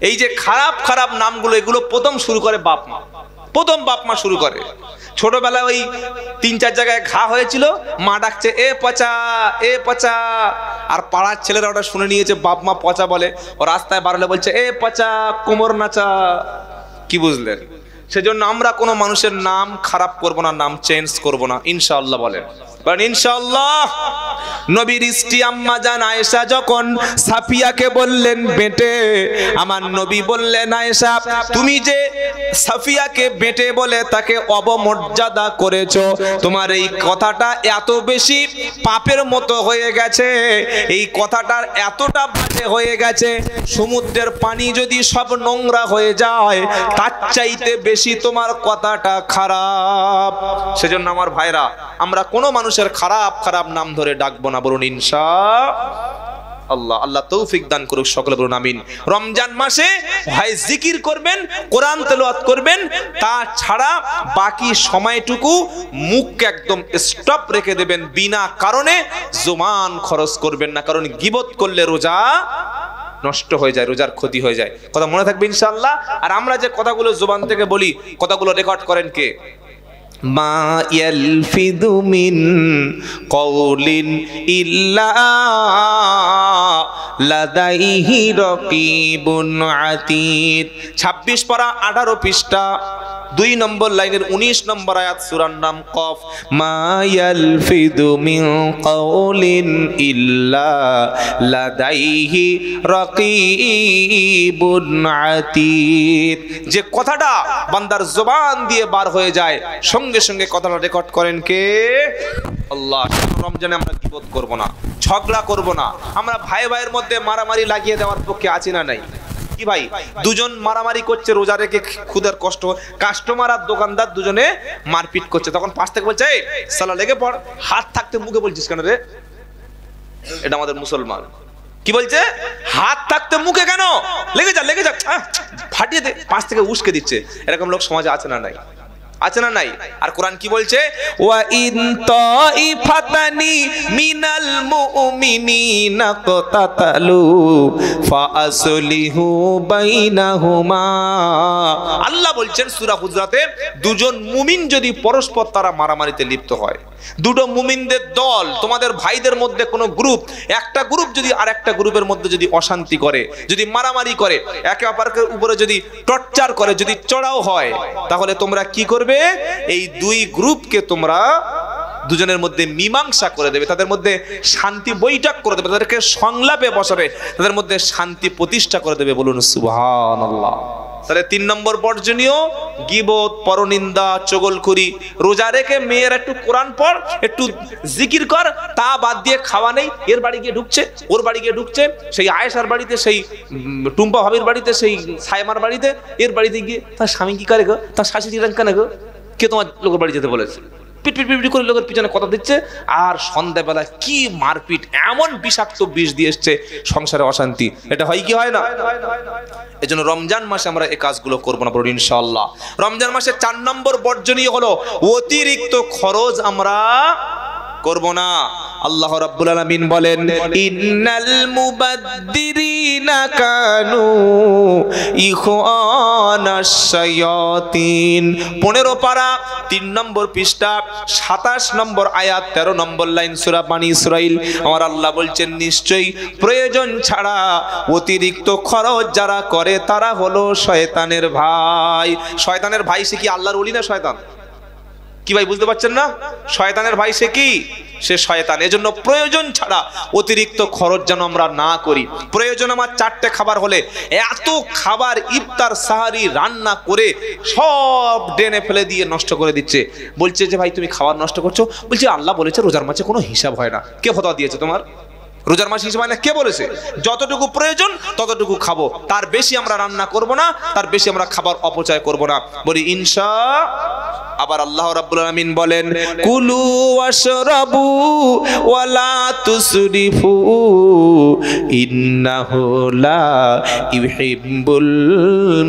A: এই যে খারাপ খারাপ নামগুলো, এগুলো প্রথম শুরু করে বাপ মা। প্রথম বাপ মা শুরু করে। ছোটবেলায় ওই 3-4 জায়গায় ঘা হয়েছিল, মা ডাকছে এ পচা, এ পচা, আর পাড়ার ছেলেরা ওটা শুনে নিয়েছে, বাপ মা পচা বলে, ও রাস্তায় বাড়লে বলছে এ পচা, কোমর নাচা। কি বুঝলেন? সেজন্য আমরা কোনো মানুষের নাম খারাপ করব না, নাম চেঞ্জ করব না, ইনশাআল্লাহ। বলেন ইনশাআল্লাহ। নবীর স্ত্রী আম্মা জান আয়েশা যখন সাফিয়াকে বললেন বেটে, আমার নবী বললেন আয়েশা, তুমি যে সাফিয়াকে বেটে বলে তাকে অবমর্যাদা করেছো, তোমার এই কথাটা এত বেশি পাপের মতো হয়ে গেছে, এই কথাটার এতটা বাজে হয়ে গেছে, সমুদ্রের পানি যদি সব নোংরা হয়ে যায় তার চাইতে বেশি তোমার কথাটা খারাপ। সেজন্য আমার ভাইরা, আমরা কোনো মানুষের খারাপ খারাপ নাম ধরে ডাকবো না। বলুন ইনশাআল্লাহ। আল্লাহ তৌফিক দান করুক, সকলে বলুন আমিন। রমজান মাসে হয় জিকির করবেন, কোরআন তেলাওয়াত করবেন, তাছাড়া বাকি সময়টুকু মুখকে একদম স্টপ রেখে দেবেন, বিনা কারণে জবান খরচ করবেন না, কারণ গীবত করলে রোজা নষ্ট হয়ে যায়, রোজার ক্ষতি হয়ে যায়। কথা মনে থাকবে ইনশাআল্লাহ। আর আমরা যে কথাগুলো জবান থেকে বলি, কথাগুলো রেকর্ড করেন কে? মা ইয়ালফিদু মিন কওলিন ইল্লা লাদাইহি রাকিবুন আতীদ। 26 পারা 18 পৃষ্ঠা 2 নম্বর লাইনের 19 নম্বর আয়াত, সূরার নাম কফ। মা ইয়ালফিদু মিন কওলিন ইল্লা লাদাইহি রাকিবুন আতীদ। যে কথাটা বান্দার জবান দিয়ে বার হয়ে যায়, সঙ্গে সঙ্গে কথাটা রেকর্ড করেন কে? আল্লাহ। রমজানে আমরা গীবত করব না, ঝগড়া করব না। আমরা ভাই ভাইয়ের মধ্যে মারামারি লাগিয়ে দেওয়ার পক্ষে আছি না নাই? কি ভাই, দুজন মারামারি করছে রোজা রেখে, ক্ষুধার কষ্ট, কাস্টমার আর দোকানদার দুজনে মারপিট করছে, তখন পাশ থেকে বলছে এই সালা লেগে পড়। হাত থাকতে মুখে বলছিস কেন রে? এটা আমাদের মুসলমান। কি বলছে? হাত থাকতে মুখে কেন? লেগে যা, লেগে যা, ফাটিয়ে দে। পাশ থেকে উস্কে দিচ্ছে। এরকম লোক সমাজে আছে না নাই? আছে না নাই? আর কোরআন কি বলছে? ওয়া ইন তাইফাতানি মিনাল মুমিনিনা কাতালু ফাআসলিহু বাইনাহুমা। আল্লাহ বলছেন সূরা হুজরাতে, দুজন মুমিন যদি পরস্পর তারা মারামারিতে লিপ্ত হয়, দুটো মুমিনদের দল, তোমাদের ভাইদের মধ্যে কোনো গ্রুপ, একটা গ্রুপ যদি আরেকটা গ্রুপের মধ্যে যদি অশান্তি করে, যদি মারামারি করে, একে অপরের উপরে যদি টর্চার করে, যদি চড়াও হয়, তাহলে তোমরা কি করবে? এই দুই গ্রুপকে তোমরা দুজনের মধ্যে মীমাংসা করে দেবে, তাদের মধ্যে শান্তি বৈঠক করে দেবে, তাদেরকে সংলাপে বসাবে, তাদের মধ্যে শান্তি প্রতিষ্ঠা করে দেবে। বলুন সুবহানাল্লাহ। তাহলে 3 নম্বর বর্জনীয় গীবত, পরনিন্দা, চগলখুরি। রোজা রেখে মেয়ের একটু কোরআন পড়, একটু জিকির কর, তা বাদ দিয়ে খাওয়া নেই। এর বাড়ি গিয়ে ঢুকছে, ওর বাড়ি গিয়ে ঢুকছে, সেই আয়েশার বাড়িতে, সেই টুম্পা ভাবির বাড়িতে, সেই সাইমার বাড়িতে, এর বাড়িতে গিয়ে তার স্বামী কি করে গো, তার শাশুড়ি কেন গো, কে তোমার লোকের বাড়ি যেতে বলেছে? পিট করে লোকের পিছনে কথা দিচ্ছে, আর সন্ধ্যাবেলা কি মারপিট, এমন বিষাক্ত বিষ দিয়ে এসছে, সংসারে অশান্তি। এটা হয় কি হয় না? এজন্য রমজান মাসে আমরা এই কাজগুলো করবো না, বলুন ইনশাআল্লাহ। রমজান মাসে 4 নম্বর বর্জনীয় হলো অতিরিক্ত খরচ আমরা করব না। আল্লাহ রাব্বুল আলামিন বলেন, ইন্নাল মুবাদ্দিরিনা কানু ইখওয়ানাশ শায়াতিন। 15 পারা 3 নম্বর পৃষ্ঠা 27 নম্বর আয়াত 13 নম্বর লাইন, সূরা বানী ইসরাইল। আমার আল্লাহ বলছেন, নিশ্চয়ই প্রয়োজন ছাড়া অতিরিক্ত খরচ যারা করে তারা হলো শয়তানের ভাই। শয়তানের ভাই সে কি আল্লাহর ওলি না শয়তান? কি ভাই বুঝতে পারছেন না? শয়তানের ভাই সে কি? সে শয়তান। এজন্য প্রয়োজন ছাড়া অতিরিক্ত খরচ যেন আমরা না করি। প্রয়োজন আমার 4টে খাবার হলে এত খাবার ইফতার সাহারি রান্না করে সব ডেনে ফেলে দিয়ে নষ্ট করে দিচ্ছে। বলছে যে ভাই তুমি খাবার নষ্ট করছো। বলছে আল্লাহ বলেছে রোজার মাসে কোনো হিসাব হয় না। কে ফতোয়া দিয়েছে তোমার? রোজার মাসে হিসাব হয় না কে বলেছে? যতটুকু প্রয়োজন ততটুকু খাবো, তার বেশি আমরা রান্না করব না, তার বেশি আমরা খাবার অপচয় করব না। বলি ইনশাআল্লাহ। আবার আল্লাহ রাব্বুল আলামিন বলেন কুলু ওয়াশরাবু ওয়ালা তুসরিফু ইন্নাহু লা ইউহিব্বুল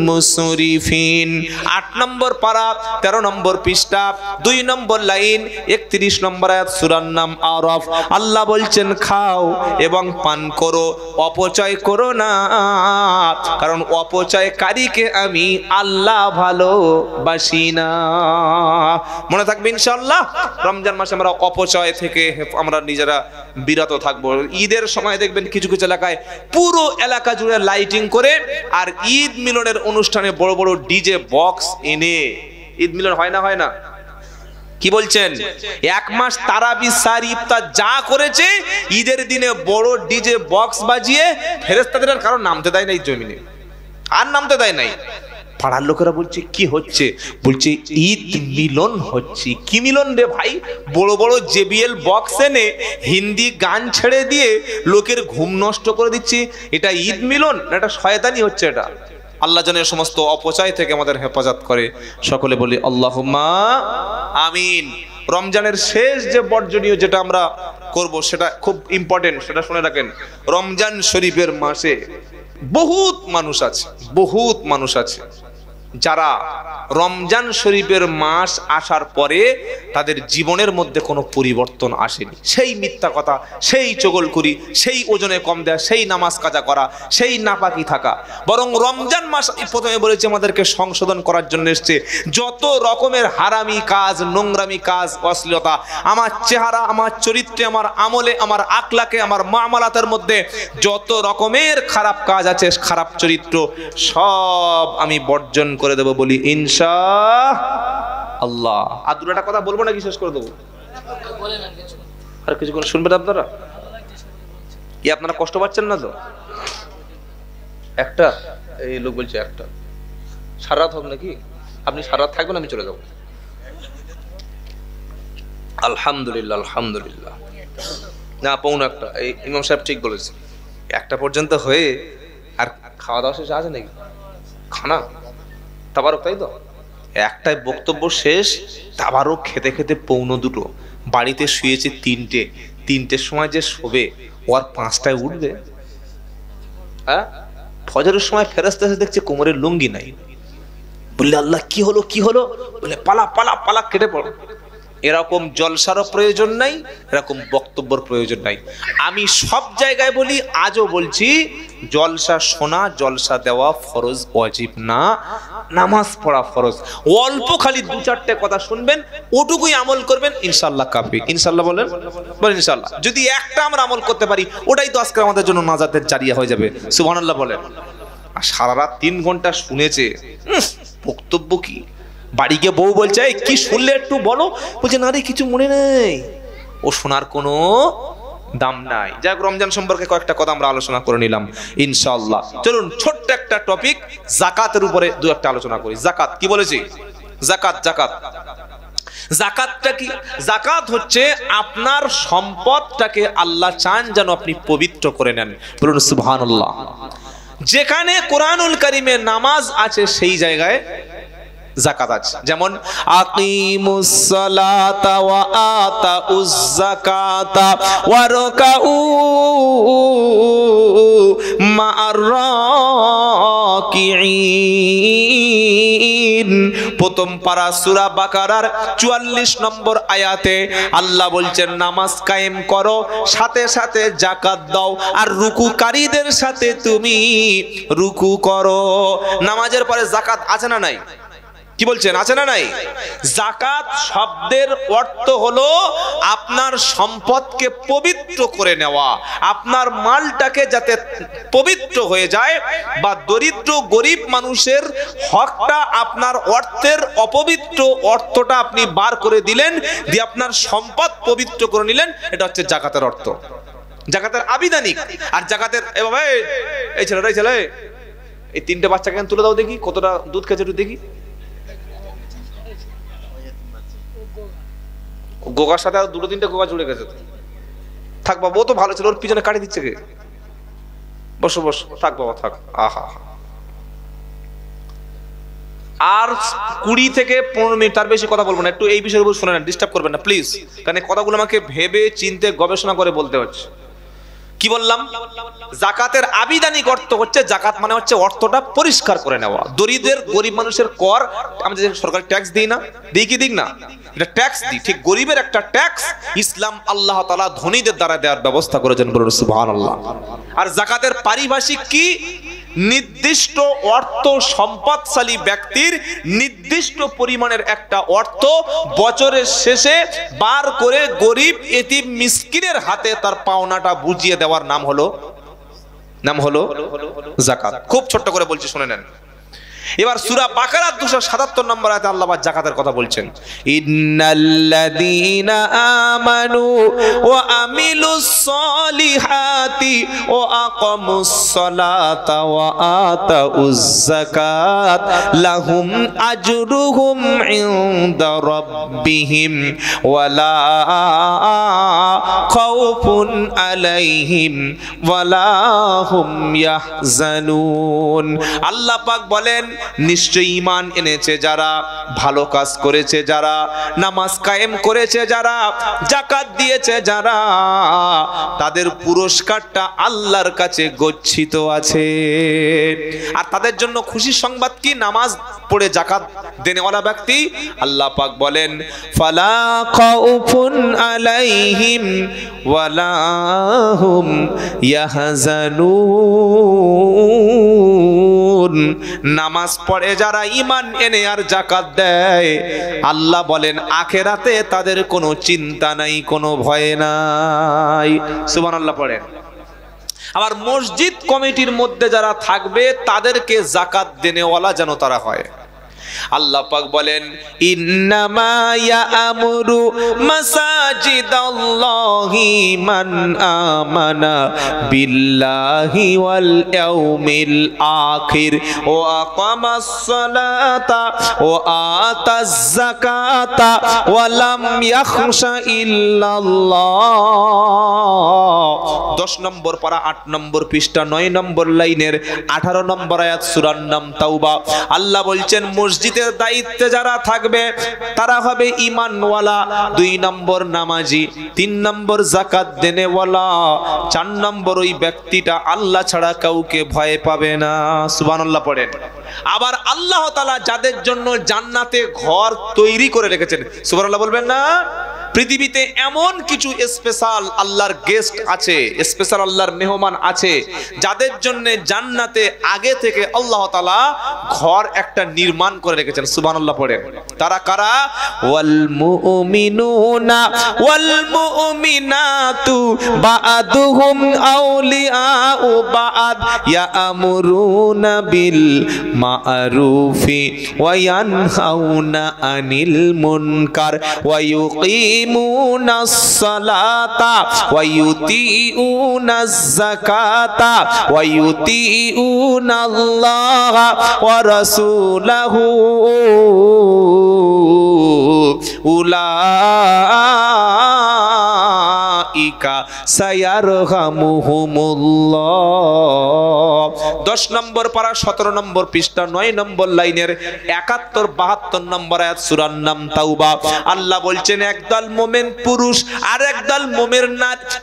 A: মুসরিফিন। 8 নম্বর পারা 13 নম্বর পৃষ্ঠা 2 নম্বর লাইন 31 নম্বর আয়াত সূরার নাম আরাফ। আল্লাহ বলছেন খাও এবং পান করো, অপচয় করো না, কারণ অপচয়কারীকে আমি আল্লাহ ভালোবাসি না। মনে থাকবে ইনশাআল্লাহ। রমজান মাসে আমরা অপচয় থেকে আমরা নিজেরা বিরত থাকবো। ঈদের সময় দেখবেন কিছু কিছু এলাকায় পুরো এলাকা জুড়ে লাইটিং করে আর ঈদ মিলনের অনুষ্ঠানে বড় বড় ডিজে বক্স এনে ঈদ মিলন হয় না, হয় না? কি বলছেন? 1 মাস তারাবি সার ইফতার যা করেছে ঈদের দিনে বড় ডিজে বক্স বাজিয়ে ফেরেশতাদের আর কারো নামতে দেয় নাই জমিনে, আর নামতে দেয় নাই। পাড়ার লোকেরা বলছে কি হচ্ছে? বলছে ঈদ মিলন হচ্ছে। কি মিলন রে ভাই? বড় বড় জেবিএল বক্স এনে হিন্দি গান ছেড়ে দিয়ে লোকের ঘুম নষ্ট করে দিচ্ছে। এটা ঈদ মিলন না এটা শয়তানি হচ্ছে? এটা আল্লাহ যেন সমস্ত অপচয় থেকে আমাদের হেফাজত করে। সকলে বলি আল্লাহুম্মা আমিন। রমজানের শেষ যে বর্জনীয় যেটা আমরা করব সেটা খুব ইম্পর্টেন্ট, সেটা শুনে রাখেন। রমজান শরীফের মাসে বহুত মানুষ আছে যারা রমজান শরীফের মাস আসার পরে তাদের জীবনের মধ্যে কোনো পরিবর্তন আসেনি। সেই মিথ্যা কথা, সেই চগলখুরি, সেই ওজনে কম দেয়া, সেই নামাজ কাজা করা, সেই নাপাকি থাকা। বরং রমজান মাস প্রথমে বলেছে আমাদেরকে সংশোধন করার জন্য এসছে। যত রকমের হারামি কাজ, নোংরামি কাজ, অশ্লীলতা আমার চেহারা, আমার চরিত্রে, আমার আমলে, আমার আকলাকে, আমার মামালাতের মধ্যে যত রকমের খারাপ কাজ আছে, খারাপ চরিত্র, সব আমি বর্জন করে দেব বলি ইনশাআল্লাহ। আর দুটো কথা বলবো নাকি শেষ করে দেবো? আর কিছুক্ষণ শুনবেন আপনারা? কি আপনারা কষ্ট পাচ্ছেন না তো? একটা এই লোক বলছে একটা সারা রাত হোক নাকি? আপনি সারা রাত থাকবেন, আমি চলে যাবো। আলহামদুলিল্লাহ আলহামদুলিল্লাহ। না পৌন একটা, এই ইমাম সাহেব ঠিক বলেছে। 1টা পর্যন্ত হয়ে আর খাওয়া দাওয়া শেষ আছে নাকি? খানা তাবারক, তাই তো? 1টায় বক্তব্য শেষ, তাবারক খেতে খেতে 1:45। বাড়িতে শুয়েছে 3টের সময় যে শোবে ও আর 5টায় উঠবে? হ্যাঁ, ফজরের সময় ফেরেশতা এসে দেখছে কোমরের লুঙ্গি নাই। বললে আল্লাহ কি হলো কি হলো? বলে পালা পালা পালা, কেটে পড়ো। এরকম জলসারও প্রয়োজন নাই, এরকম বক্তব্যের প্রয়োজন নাই। আমি সব জায়গায় বলি, আজও বলছি, জলসা শোনা, জলসা দেওয়া ফরজ, ওয়াজিব না। নামাজ পড়া ফরজ। অল্প খালি 2-4টে কথা শুনবেন, ওটুকুই আমল করবেন, ইনশাআল্লাহ কাফি। ইনশাআল্লাহ বলেন, বলেন ইনশাআল্লাহ। যদি একটা আমরা আমল করতে পারি, ওটাই তো আজকে আমাদের জন্য নাজাতের জারিয়া হয়ে যাবে। সুবহানাল্লাহ বলেন। আর সারা রাত 3 ঘন্টা শুনেছে, বক্তব্য কি? বাড়ি গিয়ে বউ বলছে কি শুনলে একটু বলো। বলছে না রে কিছু মনে নেই। ও শোনার কোনো দাম নাই। যাই হোক, রমজান সম্পর্কে কয়েকটা কথা আমরা আলোচনা করে নিলাম ইনশাআল্লাহ। চলুন ছোট্ট একটা টপিক যাকাতের উপরে 2-1টা আলোচনা করি। যাকাত কি বলেছি? যাকাতটা কি? যাকাত হচ্ছে আপনার সম্পদটাকে আল্লাহ চান যেন আপনি পবিত্র করে নেন। বলুন সুবহানাল্লাহ। যেখানে কোরআনুল কারীমে নামাজ আছে সেই জায়গায় যাকাত আছে। যেমন আকিমুস সালাতা ওয়া আতাউজ যাকাতা ওয়ারকাউ মা'আর রাকিঈন। প্রথম পারা সূরা বাকারার 44 নম্বর আয়াতে আল্লাহ বলছেন নামাজ কায়েম করো, সাথে সাথে যাকাত দাও, আর রুকুকারীদের সাথে তুমি রুকু করো। নামাজের পরে যাকাত আছে না নাই? কি বলছেন, আছে না নাই? যাকাত শব্দের অর্থ হলো আপনার সম্পদকে পবিত্র করে নেওয়া, আপনার মালটাকে যাতে পবিত্র হয়ে যায়, বা দরিদ্র গরিব মানুষের হকটা, আপনার অর্থের অপবিত্র অর্থটা আপনি বার করে দিলেন, দিয়ে আপনার সম্পদ পবিত্র করে নিলেন। এটা হচ্ছে যাকাতের অর্থ, যাকাতের আবিধানিক। আর যাকাতের এভাবে এই ছেলে এই 3টে বাচ্চাকে তুলে দাও দেখি, কতটা দুধ খেয়েছে একটু দেখি। গোগার সাথে আর 2-3টে গোগা জুড়ে গেছে। থাক বাবা, ও তো ভালো ছিল, ওর পিছনে কাটি দিচ্ছে কে? বসো বসো, থাক বাবা থাক। আহা, আর 20 থেকে 15 মিনিট, তার বেশি কথা বলবো না। একটু এই বিষয়ের উপর শুনে নেন, ডিস্টার্ব করবেন না প্লিজ, কারণ কথাগুলো আমাকে ভেবে চিন্তে গবেষণা করে বলতে হচ্ছে। কি বললাম? জাকাতের আবিধানিক অর্থ হচ্ছে, জাকাত মানে হচ্ছে অর্থটা পরিষ্কার করে নেওয়া। দরিদ্রের গরিব মানুষের কর, আমরা যে সরকারি ট্যাক্স দিই না, দিই কি দিই না, এটা ট্যাক্স দিই, ঠিক গরিবের একটা ট্যাক্স ইসলাম আল্লাহ তাআলা ধনীদের দ্বারা দেওয়ার ব্যবস্থা করেছেন, বলুন সুবহানাল্লাহ। আর জাকাতের পারিভাষিক কি? নির্দিষ্ট অর্থ সম্পদশালী ব্যক্তির নির্দিষ্ট পরিমাণের একটা অর্থ বছরের শেষে বার করে গরিব এতিম মিসকিনের হাতে তার পাওনাটা বুঝিয়ে দেওয়ার নাম হলো যাকাত। খুব ছোট্ট করে বলছি, শুনে নেন। এবার সূরা বাকারার 277 নম্বর আয়াতে আল্লাহ পাক যাকাতের কথা বলছেন, ইন্নাল্লাযীনা আমানু ওয়া আমিলুস সলিহাতি ওয়া আকামুস সালাতা ওয়া আতাউজ যাকাত লাহুম আজরুহুম ইনদা রাব্বিহিম ওয়ালা খাউফুন আলাইহিম ওয়ালা হুম ইয়াহজানুন। আল্লাহ পাক বলেন, নিশ্চয়ই ঈমান এনেছে যারা, ভালো কাজ করেছে যারা, নামাজ কায়েম করেছে যারা, যাকাত দিয়েছে যারা, তাদের পুরস্কারটা আল্লাহর কাছে গচ্ছিত আছে। আর তাদের জন্য খুশির সংবাদ কি? নামাজ পড়ে যাকাত দেনেওয়ালা ব্যক্তি, আল্লাহ পাক বলেন, ফালা খাউফুন আলাইহিম ওয়ালা হুম ইয়াহজানুন। নামাজ পড়ে যারা, ঈমান এনে আর যাকাত দেয়, আল্লাহ বলেন আখিরাতে তাদের কোনো চিন্তা নাই, কোনো ভয় নাই। সুবহানাল্লাহ পড়েন। আবার মসজিদ কমিটির মধ্যে যারা থাকবে তাদেরকে যাকাত দেনেওয়ালা যেন তারা হয়। আল্লাহ পাক বলেন, ইন্নামা ইয়ামুরু মাসাজিদাল্লাহি মান আমানা বিল্লাহি ওয়াল ইয়াউমিল আখির ওয়া আকামাস সালাতা ওয়া আতাজ যাকাতা ওয়া লাম ইয়াখশা ইল্লাল্লাহ। 10 নম্বর পারা 8 নম্বর পৃষ্ঠা 9 নম্বর লাইনের 18 নম্বর আয়াত, সূরার নাম তাওবা। আল্লাহ বলছেন মসজিদের দায়িত্বে যারা থাকবে তারা হবে ঈমানওয়ালা, 2 নম্বর নামাজি, 3 নম্বর যাকাত দেনেওয়ালা, 4 নম্বর ওই ব্যক্তিটা আল্লাহ ছাড়া কাউকে ভয় পাবে না। সুবহানাল্লাহ পড়েন। আবার আল্লাহ তাআলা যাদের জন্য জান্নাতে ঘর তৈরি করে রেখেছেন, সুবহানাল্লাহ বলবেন না? পৃথিবীতে এমন কিছু স্পেশাল আল্লাহর গেস্ট আছে, স্পেশাল আল্লাহর মেহমান আছে, যাদের জন্য জান্নাতে আগে থেকে আল্লাহ তাআলা ঘর একটা নির্মাণ করে রেখেছেন। সুবহানাল্লাহ পড়েন। তারা কারা? ওয়াল মুমিনুনা ওয়াল মুমিনাতু বা'দুহুম আউলিয়াউ বা'দ ইয়ামুরুনা বিল মা'রুফি ওয়া ইয়ানহাউনা আনিল মুনকার ওয়া ইউকিমুনাস সালাতা ওয়া ইউতিউনাজ যাকাতা ওয়া ইউতিউনাল্লাহা ওয়া রাসূলাহু উলাইকা সায়ারহামুহুমুল্লাহ। 10 নম্বর পারা 17 নম্বর পৃষ্ঠা 9 নম্বর লাইনের 71 72 নম্বর আয়াত, সূরার নাম তাওবা। আল্লাহ বলছেন একদল মুমিন পুরুষ আর একদল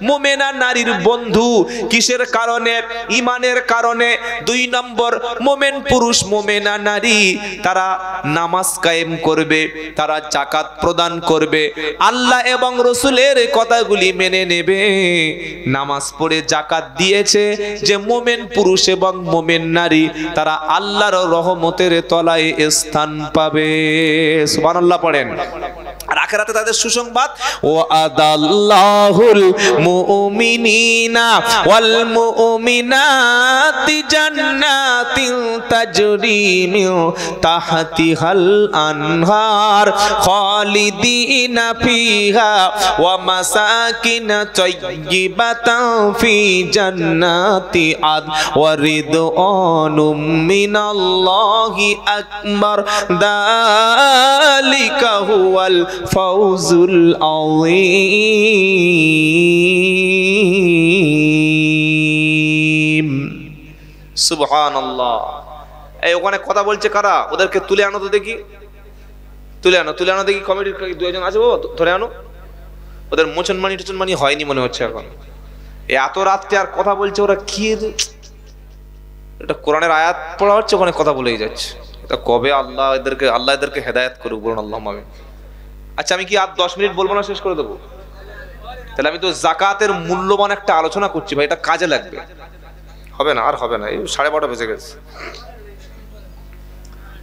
A: মুমিনা নারীর বন্ধু। কিসের কারণে? ঈমানের কারণে। 2 নম্বর, মুমিন পুরুষ মুমিনা নারী তারা নামাজ কায়েম করবে, তারা যাকাত প্রদান করবে, আল্লাহ এবং রাসূলের কথাগুলি মেনে নেবে। নামাজ পড়ে যাকাত দিয়েছে যে মুমিন পুরুষ এবং মুমিন নারী, তারা আল্লাহর রহমতের তলায় স্থান পাবে। সুবহানাল্লাহ পড়েন। আর আখিরাতে তাদের সুসংবাদ, ওয়া আদাল্লাহুল মুমিনিনা ওয়াল মুমিনাতি জান্নাতিন তাজরি মিন তাহতিহাল আনহার খালিদিনা ফিহা ওয়া মাসাকিন তাইয়্যিবাতান ফি জান্নাতি আদ ওয়া রিদওয়ানুম মিনাল্লাহি আকবার যালিকা হুয়াল ফাউজুল আযীম। সুবহানাল্লাহ। এই ওখানে কথা বলছে কারা, ওদেরকে তুলে আনো তো দেখি, তুলে আনো দেখি, কমিটির দুজন আছে বাবা, ধরে আনো। ওদের মোচনমানি হয়নি মনে হচ্ছে এখন, এত রাত্রে আর কথা বলছে ওরা কি, এটা কোরআনের আয়াত পড়া হচ্ছে, ওখানে কথা বলেই যাচ্ছে। এটা কবে আল্লাহ এদেরকে হেদায়েত করুক, বলুন আল্লাহুম্মা আমিন। আচ্ছা আমি কি আর 10 মিনিট বলবো না, শেষ করে দেবো? তাহলে আমি তো জাকাতের মূল্যবান একটা আলোচনা করছি ভাই, এটা কাজে লাগবে। হবে না, আর হবে না, এই 12:30 বেজে গেছে।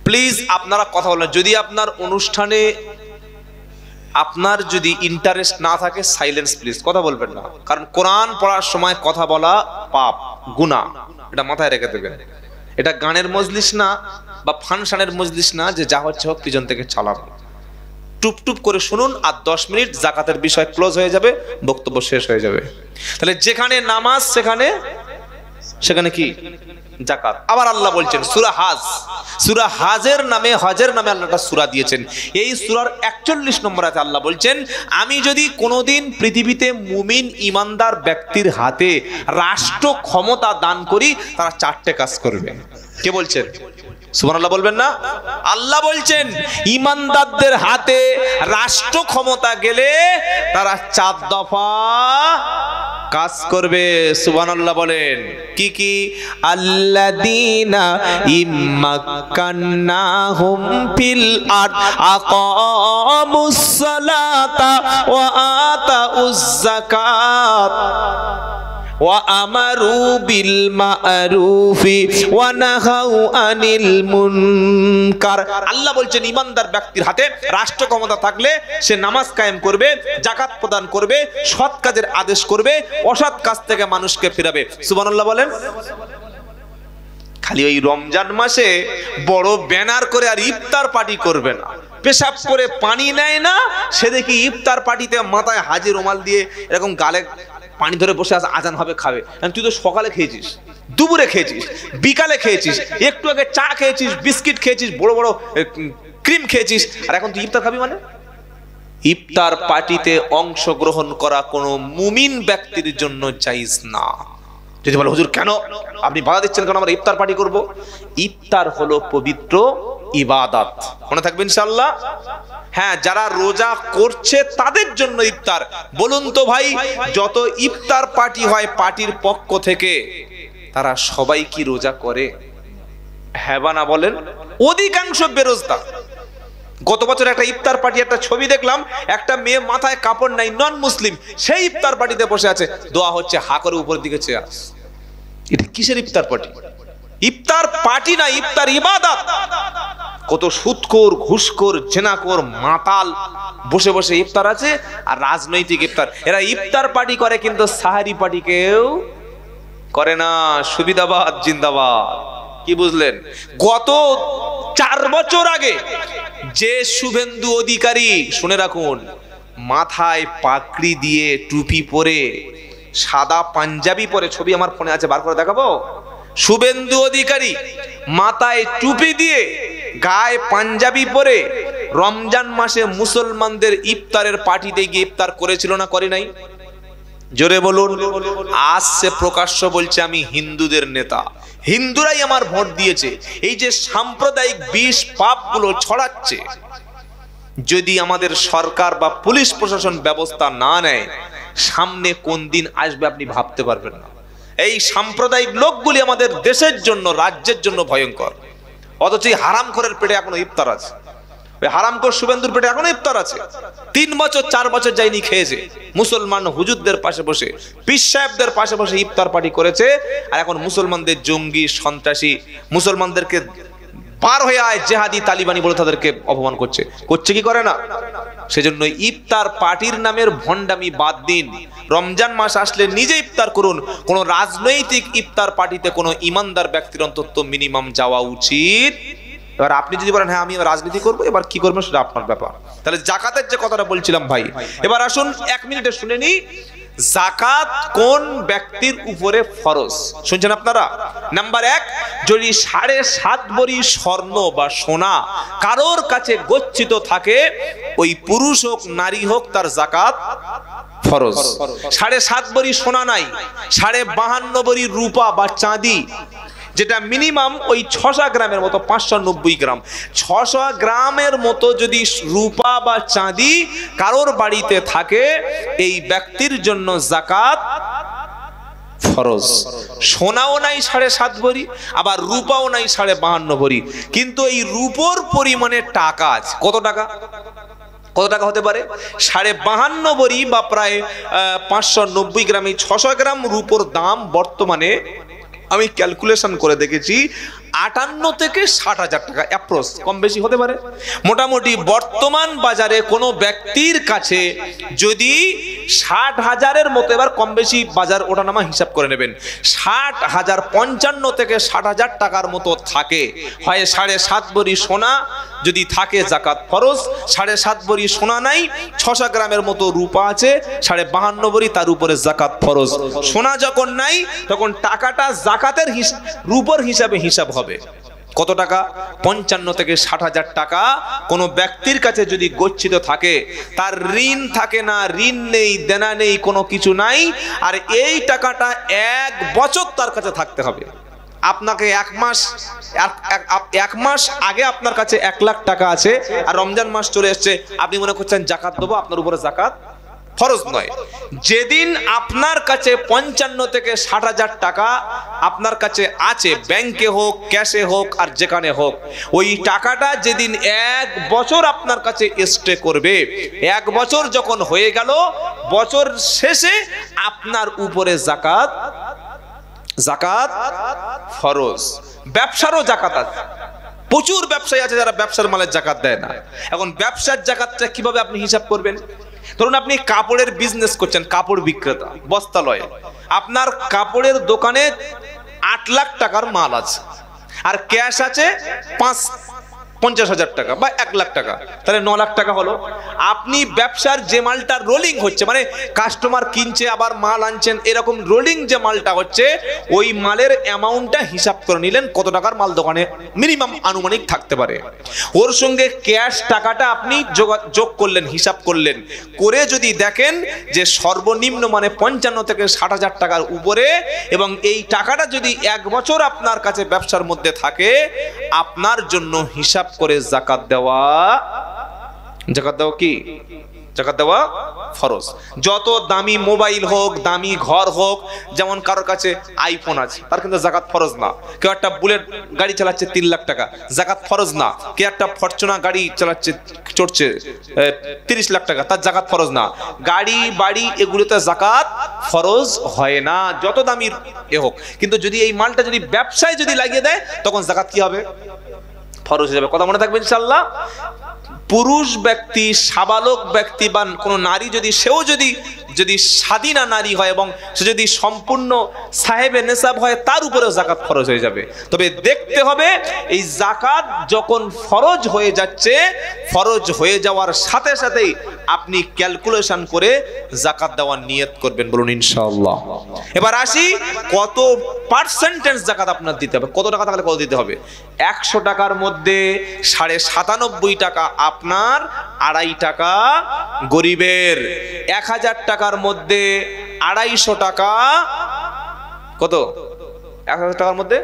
A: প্লিজ আপনারা কথা বলেন, যদি আপনার অনুষ্ঠানে আপনার যদি ইন্টারেস্ট না থাকে সাইলেন্স প্লিজ, কথা বলবেন না। কারণ কোরআন পড়ার সময় কথা বলা পাপ, গুনাহ, এটা মাথায় রেখে দেবেন। এটা গানের মজলিস না বা ফাংশনের মজলিস না যে যা হচ্ছে হোক পিছন থেকে চালাবো। টুপ করে শুনুন, আর 10 মিনিট জাকাতের বিষয় ক্লোজ হয়ে যাবে, বক্তব্য শেষ হয়ে যাবে। তাহলে যেখানে নামাজ সেখানে কি জাকাত। আবার আল্লাহ বলছেন সূরা হজের নামে আল্লাহ একটা সূরা দিয়েছেন। এই সূরার 41 নম্বর আয়াতে আল্লাহ বলছেন, আমি যদি কোনোদিন পৃথিবীতে মুমিন ইমানদার ব্যক্তির হাতে রাষ্ট্র ক্ষমতা দান করি, তারা 4টে কাজ করবে। কে বলছেন? সুবহানাল্লাহ বলবেন না? আল্লাহ বলছেন ইমানদারদের হাতে রাষ্ট্র ক্ষমতা গেলে তারা 4 দফা কাজ করবে। সুবহানাল্লাহ বলেন। কি? আল্লাযীনা ইম্মাক্কান্নাহুম ফিল আরদ আকামুস সালাতা ওয়া আতাউজ যাকাত ওয়া আমারু বিল মা'রুফি ওয়া নাহাউ আনিল মুনকার। আল্লাহ বলছেন ইমানদার ব্যক্তির হাতে রাষ্ট্র ক্ষমতা থাকলে সে নামাজ কায়েম করবে, যাকাত প্রদান করবে, সৎ কাজের আদেশ করবে, অসৎ কাজ থেকে মানুষকে ফিরাবে। সুবহানাল্লাহ বলেন। খালি ওই রমজান মাসে বড় ব্যানার করে আর ইফতার পার্টি করবে না, পেশাব করে পানি নেয় না, সে দেখি ইফতার পার্টিতে মাথায় হাজি রুমাল দিয়ে এরকম গালে পানি ধরে বসে আছে, আজান হবে খাবে। তুই তো সকালে খেয়েছিস, দুপুরে খেয়েছিস, বিকালে খেয়েছিস, একটু আগে চা খেয়েছিস, বিস্কিট খেয়েছিস, বড় বড় ক্রিম খেয়েছিস, আর এখন তুই ইফতার খাবি মানে? ইফতার পার্টিতে অংশগ্রহণ করা কোনো মুমিন ব্যক্তির জন্য জায়েজ না। যদি বলে হুজুর কেন আপনি বাধা দিচ্ছেন, কেন আমরা ইফতার পার্টি করব? ইফতার হলো পবিত্র ইবাদত, মনে থাকবে ইনশাআল্লাহ। হ্যাঁ, যারা রোজা করছে তাদের জন্য ইফতার। বলুন তো ভাই, যত ইফতার পার্টি হয় পার্টির পক্ষ থেকে, তারা সবাই কি রোজা করে? হ্যাঁ বা না বলেন? অধিকাংশ বেরোজগার। গত বছর একটা ইফতার পার্টি, একটা ছবি দেখলাম, একটা মেয়ে মাথায় কাপড় নাই, নন মুসলিম, সেই ইফতার পার্টিতে বসে আছে, দোয়া হচ্ছে, হা করে উপরের দিকে চেয়ে আস। এটা কিসের ইফতার পার্টি? ইফতার পার্টি না, ইফতার ইবাদত। কত সুদখোর, ঘুষখোর, জেনাখোর, মাতাল বসে বসে ইফতার আছে, আর রাজনৈতিক ইফতার। এরা ইফতার পার্টি করে কিন্তু সাহারি পার্টি কেউ করে না। সুবিধাবাদ জিন্দাবাদ। কি বুঝলেন? গত 4 বছর আগে যে শুভেন্দু অধিকারী, শুনে রাখুন, মাথায় পাগড়ি দিয়ে টুপি পরে, সাদা পাঞ্জাবি পরে, ছবি আমার ফোনে আছে, বার করে দেখাবো। শুভেন্দু অধিকারী মাথায় টুপি দিয়ে, গায়ে পাঞ্জাবি পরে, রমজান মাসে মুসলমানদের ইফতারের পার্টিতে গিয়ে ইফতার করেছিল না করে নাই? জোরে বলুন। আজ সে প্রকাশ্য বলছে আমি হিন্দুদের নেতা, হিন্দুরাই আমার ভোট দিয়েছে। এই যে সাম্প্রদায়িক বিষ পাপগুলো ছড়াচ্ছে, যদি আমাদের সরকার বা পুলিশ প্রশাসন ব্যবস্থা না নেয়, সামনে কোন দিন আসবে আপনি ভাবতে পারবেন না। এই সাম্প্রদায়িক লোকগুলি আমাদের দেশের জন্য, রাজ্যের জন্য ভয়ঙ্কর। অথচ এই হারামখোরের পেটে এখনো ইফতার আছে, ওই হারামখোর শুভেন্দুর পেটে এখনো ইফতার আছে। 3 বছর 4 বছর যায়নি খেয়েছে, মুসলমান হুজুরদের পাশে বসে, পীর সাহেবদের পাশে বসে ইফতার পার্টি করেছে। আর এখন মুসলমানদের জঙ্গি, সন্ত্রাসী, মুসলমানদেরকে পার হয়ে আয় জেহাদি, তালিবানি বলে তাদেরকে অপমান করছে কি করে না? সেজন্য ইফতার পার্টির নামের ভণ্ডামি বাদ দিন। রমজান মাস আসলে নিজে ইফতার করুন। কোন রাজনৈতিক ইফতার পার্টিতে কোন ইমানদার ব্যক্তির অন্তত মিনিমাম যাওয়া উচিত। এবার আপনি যদি বলেন হ্যাঁ আমি রাজনীতি করবো, এবার কি করবেন সেটা আপনার ব্যাপার। তাহলে জাকাতের যে কথাটা বলছিলাম ভাই, এবার আসুন 1 মিনিটে শুনে নি, জাকাত কোন ব্যক্তির উপরে ফরজ শুনছেন আপনারা? নাম্বার 1, যদি 7.5 ভরি স্বর্ণ বা সোনা কারোর কাছে গচ্ছিত থাকে, ওই পুরুষ হোক নারী হোক, তার জাকাত ফরজ। 7.5 ভরি সোনা নাই, 52.5 ভরি রূপা বা চাঁদি, যেটা মিনিমাম ওই 600 গ্রামের মতো, 590 গ্রাম, 600 গ্রামের মতো যদি রূপা বা চাঁদি কারোর বাড়িতে থাকে, এই ব্যক্তির জন্য জাকাত ফরজ। সোনাও নাই 7.5 ভরি, আবার রূপাও নাই 52.5 ভরি, কিন্তু এই রূপোর পরিমাণে টাকা আছে। কত টাকা? কত টাকা হতে পারে? 52.5 ভরি বা প্রায় 590 গ্রাম। এই 600 গ্রাম রূপোর দাম বর্তমানে আমি ক্যালকুলেশন করে দেখেছি 58 থেকে 60,000 টাকা অ্যাপ্রক্স, কম বেশি হতে পারে। মোটামুটি বর্তমান বাজারে কোনো ব্যক্তির কাছে যদি 60,000-এর মতো, এবার কম বেশি বাজার ওঠানামা হিসাব করে নেবেন, 60,000, 55 থেকে 60,000 টাকার মতো থাকে, হয় 7.5 ভরি সোনা যদি থাকে জাকাত ফরজ, 7.5 ভরি সোনা নাই, 600 গ্রামের মতো রূপা আছে, 52.5 ভরি, তার উপরে জাকাত ফরজ। সোনা যখন নাই তখন টাকাটা জাকাতের রূপর হিসাবে হিসাব হবে। কত টাকা? 55 থেকে 60,000 টাকা কোনো ব্যক্তির কাছে যদি গচ্ছিত থাকে, তার ঋণ থাকে না, ঋণ নেই, দেনা নেই, কোনো কিছু নাই, আর এই টাকাটা 1 বছর তার কাছে থাকতে হবে। আপনাকে 1 মাস আগে আপনার কাছে 1 লাখ টাকা আছে, আর রমজান মাস চলে এসছে, আপনি মনে করছেন জাকাত দেবো, আপনার উপরে জাকাত ফরজ নয়। যেদিন আপনার কাছে 55 থেকে 60,000 টাকা আপনার কাছে আছে, ব্যাংকে হোক, ক্যাশে হোক, আর যেখানে হোক, ওই টাকাটা যেদিন 1 বছর আপনার কাছে স্টে করবে, 1 বছর যখন হয়ে গেল, বছর শেষে আপনার উপরে জাকাত ফরজ। ব্যবসারও জাকাত আছে, প্রচুর ব্যবসায়ী আছে যারা ব্যবসার মালের জাকাত দেয় না। এখন ব্যবসার জাকাতটা কিভাবে আপনি হিসাব করবেন? ধরুন আপনি কাপড়ের বিজনেস করছেন, কাপড় বিক্রেতা, বস্তালয়ে, আপনার কাপড়ের দোকানে 8 লাখ টাকার মাল আছে, আর ক্যাশ আছে 50,000 টাকা বা 1 লাখ টাকা, তাহলে 9 লাখ টাকা হলো। আপনি ব্যবসার যে মালটা রোলিং হচ্ছে, মানে কাস্টমার কিনছে আবার মাল আনছেন, এরকম রোলিং যে মালটা হচ্ছে, ওই মালের অ্যামাউন্টটা হিসাব করে নিলেন, কত টাকার মাল দোকানে মিনিমাম আনুমানিক থাকতে পারে। ওর সঙ্গে ক্যাশ টাকাটা আপনি যোগ করলেন, হিসাব করলেন, করে যদি দেখেন যে সর্বনিম্ন মানে 55 থেকে 60,000 টাকার উপরে, এবং এই টাকাটা যদি 1 বছর আপনার কাছে ব্যবসার মধ্যে থাকে, আপনার জন্য হিসাব করে জাকাত দেওয়া কি? জাকাত দেওয়া ফরজ। যত দামি মোবাইল হোক, দামি ঘর হোক, যেমন কারোর কাছে আইফোন আছে, তার কিন্তু জাকাত ফরজ না। কেউ একটা বুলেট গাড়ি চালাচ্ছে 3 লাখ টাকা, জাকাত ফরজ না। কেউ একটা ফরচুনা গাড়ি চড়ছে 30 লাখ টাকা, তার জাকাত ফরজ না। গাড়ি বাড়ি এগুলোতে জাকাত ফরজ হয় না, যত দামি হোক। কিন্তু যদি এই মালটা যদি ব্যবসায় যদি লাগিয়ে দেয়, তখন জাকাত কি হবে? ফরজ হয়ে যাবে। কথা মনে থাকবে ইনশাআল্লাহ। পুরুষ ব্যক্তি, সাবালক ব্যক্তি বা কোনো নারী সেও যদি স্বাধীনা নারী হয় এবং সে যদি সম্পূর্ণ সাহেবে নেশাব হয়, তার উপরে জাকাত ফরজ হয়ে যাবে। তবে দেখতে হবে এই জাকাত যখন ফরজ হয়ে যাচ্ছে, ফরজ হয়ে যাওয়ার সাথে সাথেই আপনি ক্যালকুলেশন করে জাকাত দেওয়ার নিয়ত করবেন। বলুন ইনশাআল্লাহ। এবার আসি, কত পার্সেন্টেজ জাকাত আপনার দিতে হবে, কত টাকা থাকলে কত দিতে হবে? 100 টাকার মধ্যে 97.5 টাকা আপনার, 2.5 টাকা গরিবের। 1000 টাকার মধ্যে 250 টাকা, কত? 1000 টাকার মধ্যে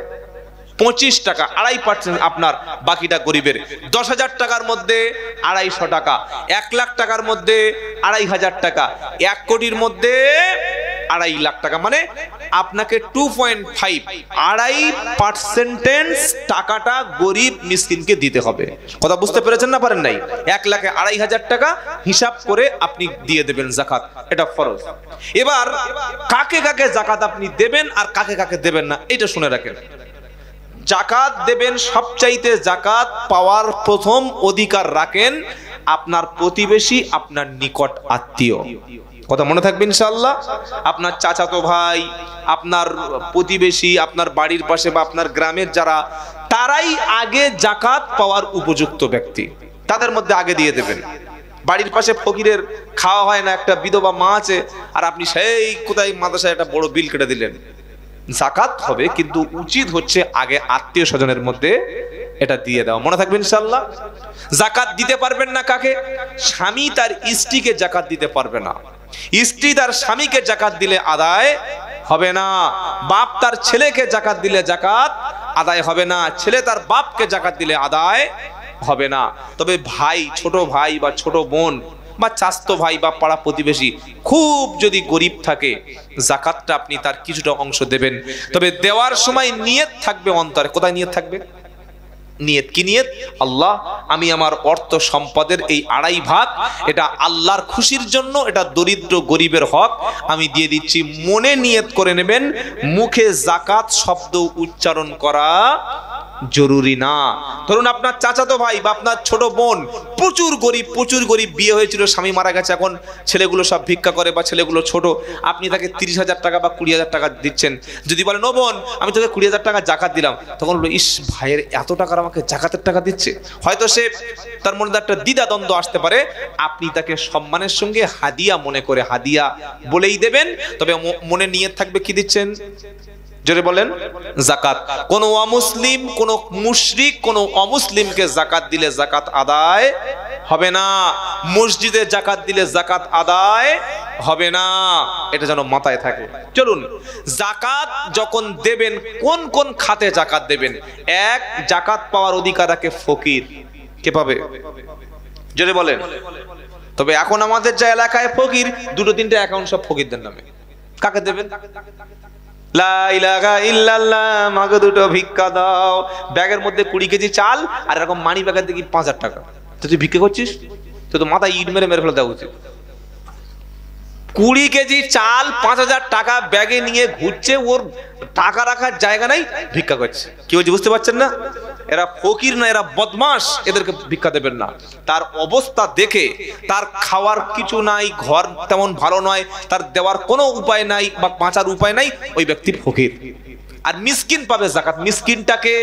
A: 25 টাকা, 2.5% আপনার, বাকিটা গরিবের। 10,000 টাকার মধ্যে 250 টাকা, 1 লাখ টাকার মধ্যে 2,500 টাকা, 1 কোটির মধ্যে 2.5 লাখ টাকা, মানে আপনাকে 2.5% টাকাটা গরিব মিসকিনকে দিতে হবে। কথা বুঝতে পেরেছেন না পারেন নাই? 1 লাখে 2,500 টাকা হিসাব করে আপনি দিয়ে দেবেন জাকাত, এটা ফরজ। এবার কাকে কাকে জাকাত আপনি দেবেন আর কাকে কাকে দেবেন না, এটা শুনে রাখেন। জাকাত দেবেন, সবচাইতে জাকাত পাওয়ার প্রথম অধিকার রাখেন আপনার প্রতিবেশী, আপনার নিকট আত্মীয়। কথা মনে থাকবে ইনশাআল্লাহ। আপনার চাচাতো ভাই, আপনার প্রতিবেশী, আপনার বাড়ির পাশে বা আপনার গ্রামের যারা, তারাই আগে জাকাত পাওয়ার উপযুক্ত ব্যক্তি, তাদের মধ্যে আগে দিয়ে দেবেন। বাড়ির পাশে ফকিরের খাওয়া হয় না, একটা বিধবা মা আছে, আর আপনি সেই কোথায় মাদ্রাসায় একটা বড় বিল কেটে দিলেন, জাকাত হবে, কিন্তু উচিত হচ্ছে আগে আত্মীয় স্বজনের মধ্যে এটা দিয়ে দেওয়া। মনে থাকবে ইনশাআল্লাহ। জাকাত দিতে পারবেন না কাকে? স্বামী তার স্ত্রীকে জাকাত দিতে পারবে না, স্ত্রী তার স্বামীকে জাকাত দিলে আদায় হবে না, বাপ তার ছেলেকে জাকাত দিলে জাকাত আদায় হবে না, ছেলে তার বাপকে জাকাত দিলে আদায় হবে না। তবে ভাই, ছোট ভাই বা ছোট বোন বা চাস্তো ভাই বা পাড়া প্রতিবেশী খুব যদি গরিব থাকে, জাকাতটা আপনি তার কিছুটা অংশ দেবেন। তবে দেওয়ার সময় নিয়ত থাকবে অন্তরে। কোথায় নিয়ত থাকবে? নিয়ত কি নিয়ত? আল্লাহ, আমি আমার অর্থ সম্পদের এই 2.5 ভাগ এটা আল্লাহর খুশির জন্য, এটা দরিদ্র গরিবের হক আমি দিয়ে দিচ্ছি। মনে নিয়ত করে নেবেন, মুখে জাকাত শব্দ উচ্চারণ করা জরুরি না। ধরুন আপনার চাচাতো ভাই বা আপনার ছোট বোন প্রচুর গরিব, বিয়ে হয়েছিল, স্বামী মারা গেছে, এখন ছেলেগুলো সব ভিক্ষা করে বা ছেলেগুলো ছোট, আপনি তাকে 30,000 টাকা বা 20,000 টাকা দিচ্ছেন। যদি বলেন, ও বোন আমি তোকে 20,000 টাকা জাকাত দিলাম, তখন বললো, ইস ভাইয়ের এত টাকার আমাকে জাকাতের টাকা দিচ্ছে। হয়তো সে তার মনে একটা দ্বিধা দ্বন্দ্ব আসতে পারে। আপনি তাকে সম্মানের সঙ্গে হাদিয়া মনে করে হাদিয়া বলেই দেবেন। তবে মনে নিয়ত থাকবে কি দিচ্ছেন? জোরে বলেন, জাকাত। কোন অমুসলিম, কোন মুশরিক, কোন অমুসলিমকে জাকাত দিলে জাকাত আদায় হবে না। মসজিদে জাকাত দিলে জাকাত আদায় হবে না, এটা যেন মাথায় থাকে। চলুন, জাকাত যখন দেবেন কোন কোন খাতে জাকাত দেবেন? এক, জাকাত পাওয়ার অধিকার রাখে ফকির। কে পাবে? জোরে বলেন। তবে এখন আমাদের যে এলাকায় ফকির, 2-3টে অ্যাকাউন্ট সব ফকিরদের নামে। কাকে দেবেন? লা ইলাহা ইল্লাল্লাহ, মাগো 2টো ভিক্ষা দাও। ব্যাগের মধ্যে 20 কেজি চাল আর এরকম মানি ব্যাগের দেখি 5,000 টাকা। তো তুই ভিক্ষা করছিস? তো মাথায় ইট মেরে ফেলে দেওয়া উচিত। 20 কেজি চাল 5,000 টাকা ব্যাগে নিয়ে ঘুরছে, ওর টাকা রাখার জায়গা নাই, ভিক্ষা করছে। কি বলছি বুঝতে পারছেন না? এরা ফকির না, এরা বদমাশ, এদেরকে ভিক্ষা দেবেন না। তার অবস্থা দেখে, তার খাওয়ার কিছু নাই, ঘর তেমন ভালো নয়, তার দেওয়ার কোনো উপায় নাই বা বাঁচার উপায় নাই, ওই ব্যক্তি ফকির। আর মিসকিন পাবে জাকাত। মিসকিনটাকে,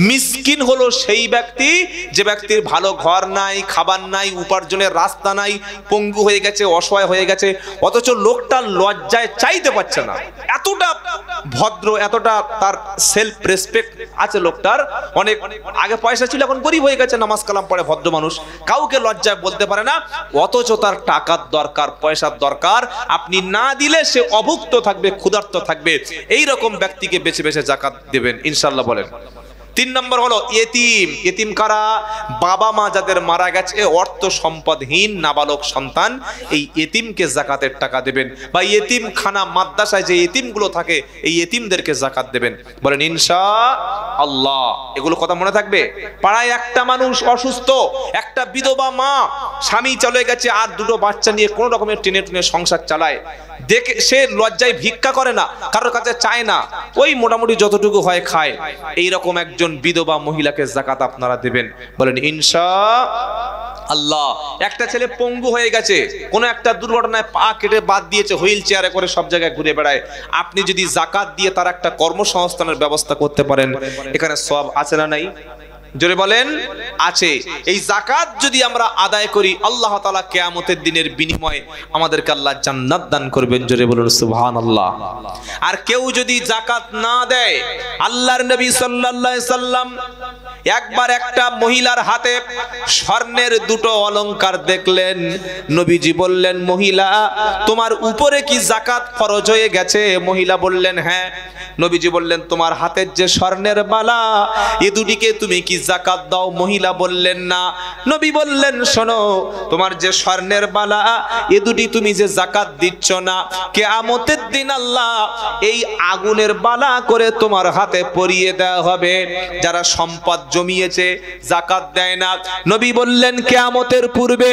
A: মিসকিন হলো সেই ব্যক্তি যে ব্যক্তির ভালো ঘর নাই, খাবার নাই, উপার্জনের রাস্তা নাই, পঙ্গু হয়ে গেছে, অসহায় হয়ে গেছে, অথচ লোকটা লজ্জায় চাইতে পারছে না। এতটা ভদ্র, এতটা তার সেলফ রেসপেক্ট আছে লোকটার। অনেক আগে পয়সা ছিল, এখন গরিব হয়ে গেছে, নামাজ কালাম পড়ে, ভদ্র মানুষ, কাউকে লজ্জায় বলতে পারে না, অথচ তার টাকার দরকার, পয়সার দরকার। আপনি না দিলে সে অভুক্ত থাকবে, ক্ষুধার্ত থাকবে। এই রকম ব্যক্তিকে বেছে বেছে জাকাত দেবেন ইনশাআল্লাহ। বলেন। 3 নম্বর হলো ইতিম। ইতিম কারা? বাবা মা যাদের মারা গেছে, অর্থ সম্পদহীন নাবালক সন্তান, এই ইতিমকে জাকাতের টাকা দেবেন। বা ইতিমখানা, মাদ্রাসায় যে ইতিমগুলো থাকে, এই ইতিমদেরকে জাকাত দেবেন। বলেন ইনশাআল্লাহ। এগুলো কথা মনে থাকবে। পাড়ায় একটা মানুষ অসুস্থ, একটা বিধবা মা, স্বামী চলে গেছে, আর 2টো বাচ্চা নিয়ে কোন রকমের টেনে টুনে সংসার চালায়, দেখে সে লজ্জায় ভিক্ষা করে না, কারোর কাছে চায় না, ওই মোটামুটি যতটুকু হয় খায়। এইরকম একজন বিধবা মহিলাকে জাকাত আপনারা দেবেন। বলেন ইনশাআল্লাহ। একটা ছেলে পঙ্গু হয়ে গেছে, কোন একটা দুর্ঘটনায় পা কেটে বাদ দিয়েছে, হুইল চেয়ারে করে সব জায়গায় ঘুরে বেড়ায়, আপনি যদি জাকাত দিয়ে তার একটা কর্মসংস্থানের ব্যবস্থা করতে পারেন, এখানে সওয়াব আছে না নাই? জোরে বলেন, আছে। এই জাকাত যদি আমরা আদায় করি, আল্লাহ তাআলা কিয়ামতের দিনের বিনিময়ে আমাদেরকে আল্লাহ জান্নাত দান করবেন। জোরে বলুন সুবহানাল্লাহ। আর কেউ যদি জাকাত না দেয়, আল্লাহর নবী সাল্লাল্লাহু আলাইহি সাল্লাম একবার একটা মহিলার হাতে স্বর্ণের 2টো অলংকার দেখলেন। নবীজি বললেন, মহিলা, তোমার উপরে কি জাকাত ফরজ হয়ে গেছে? মহিলা বললেন, হ্যাঁ। নবীজি বললেন, তোমার হাতের যে স্বর্ণের বালা, এই দুটিকে তুমি কি জাকাত দাও? মহিলা বললেন, না। নবী বললেন, শোনো, তোমার যে স্বর্ণের বালা, এই দুটি তুমি যে জাকাত দিচ্ছ না, কিয়ামতের দিন আল্লাহ এই আগুনের বালা করে তোমার হাতে পরিয়ে দেওয়া হবে। যারা সম্পদ জমিয়েছে, জাকাত দেয় না, নবী বললেন, কিয়ামতের পূর্বে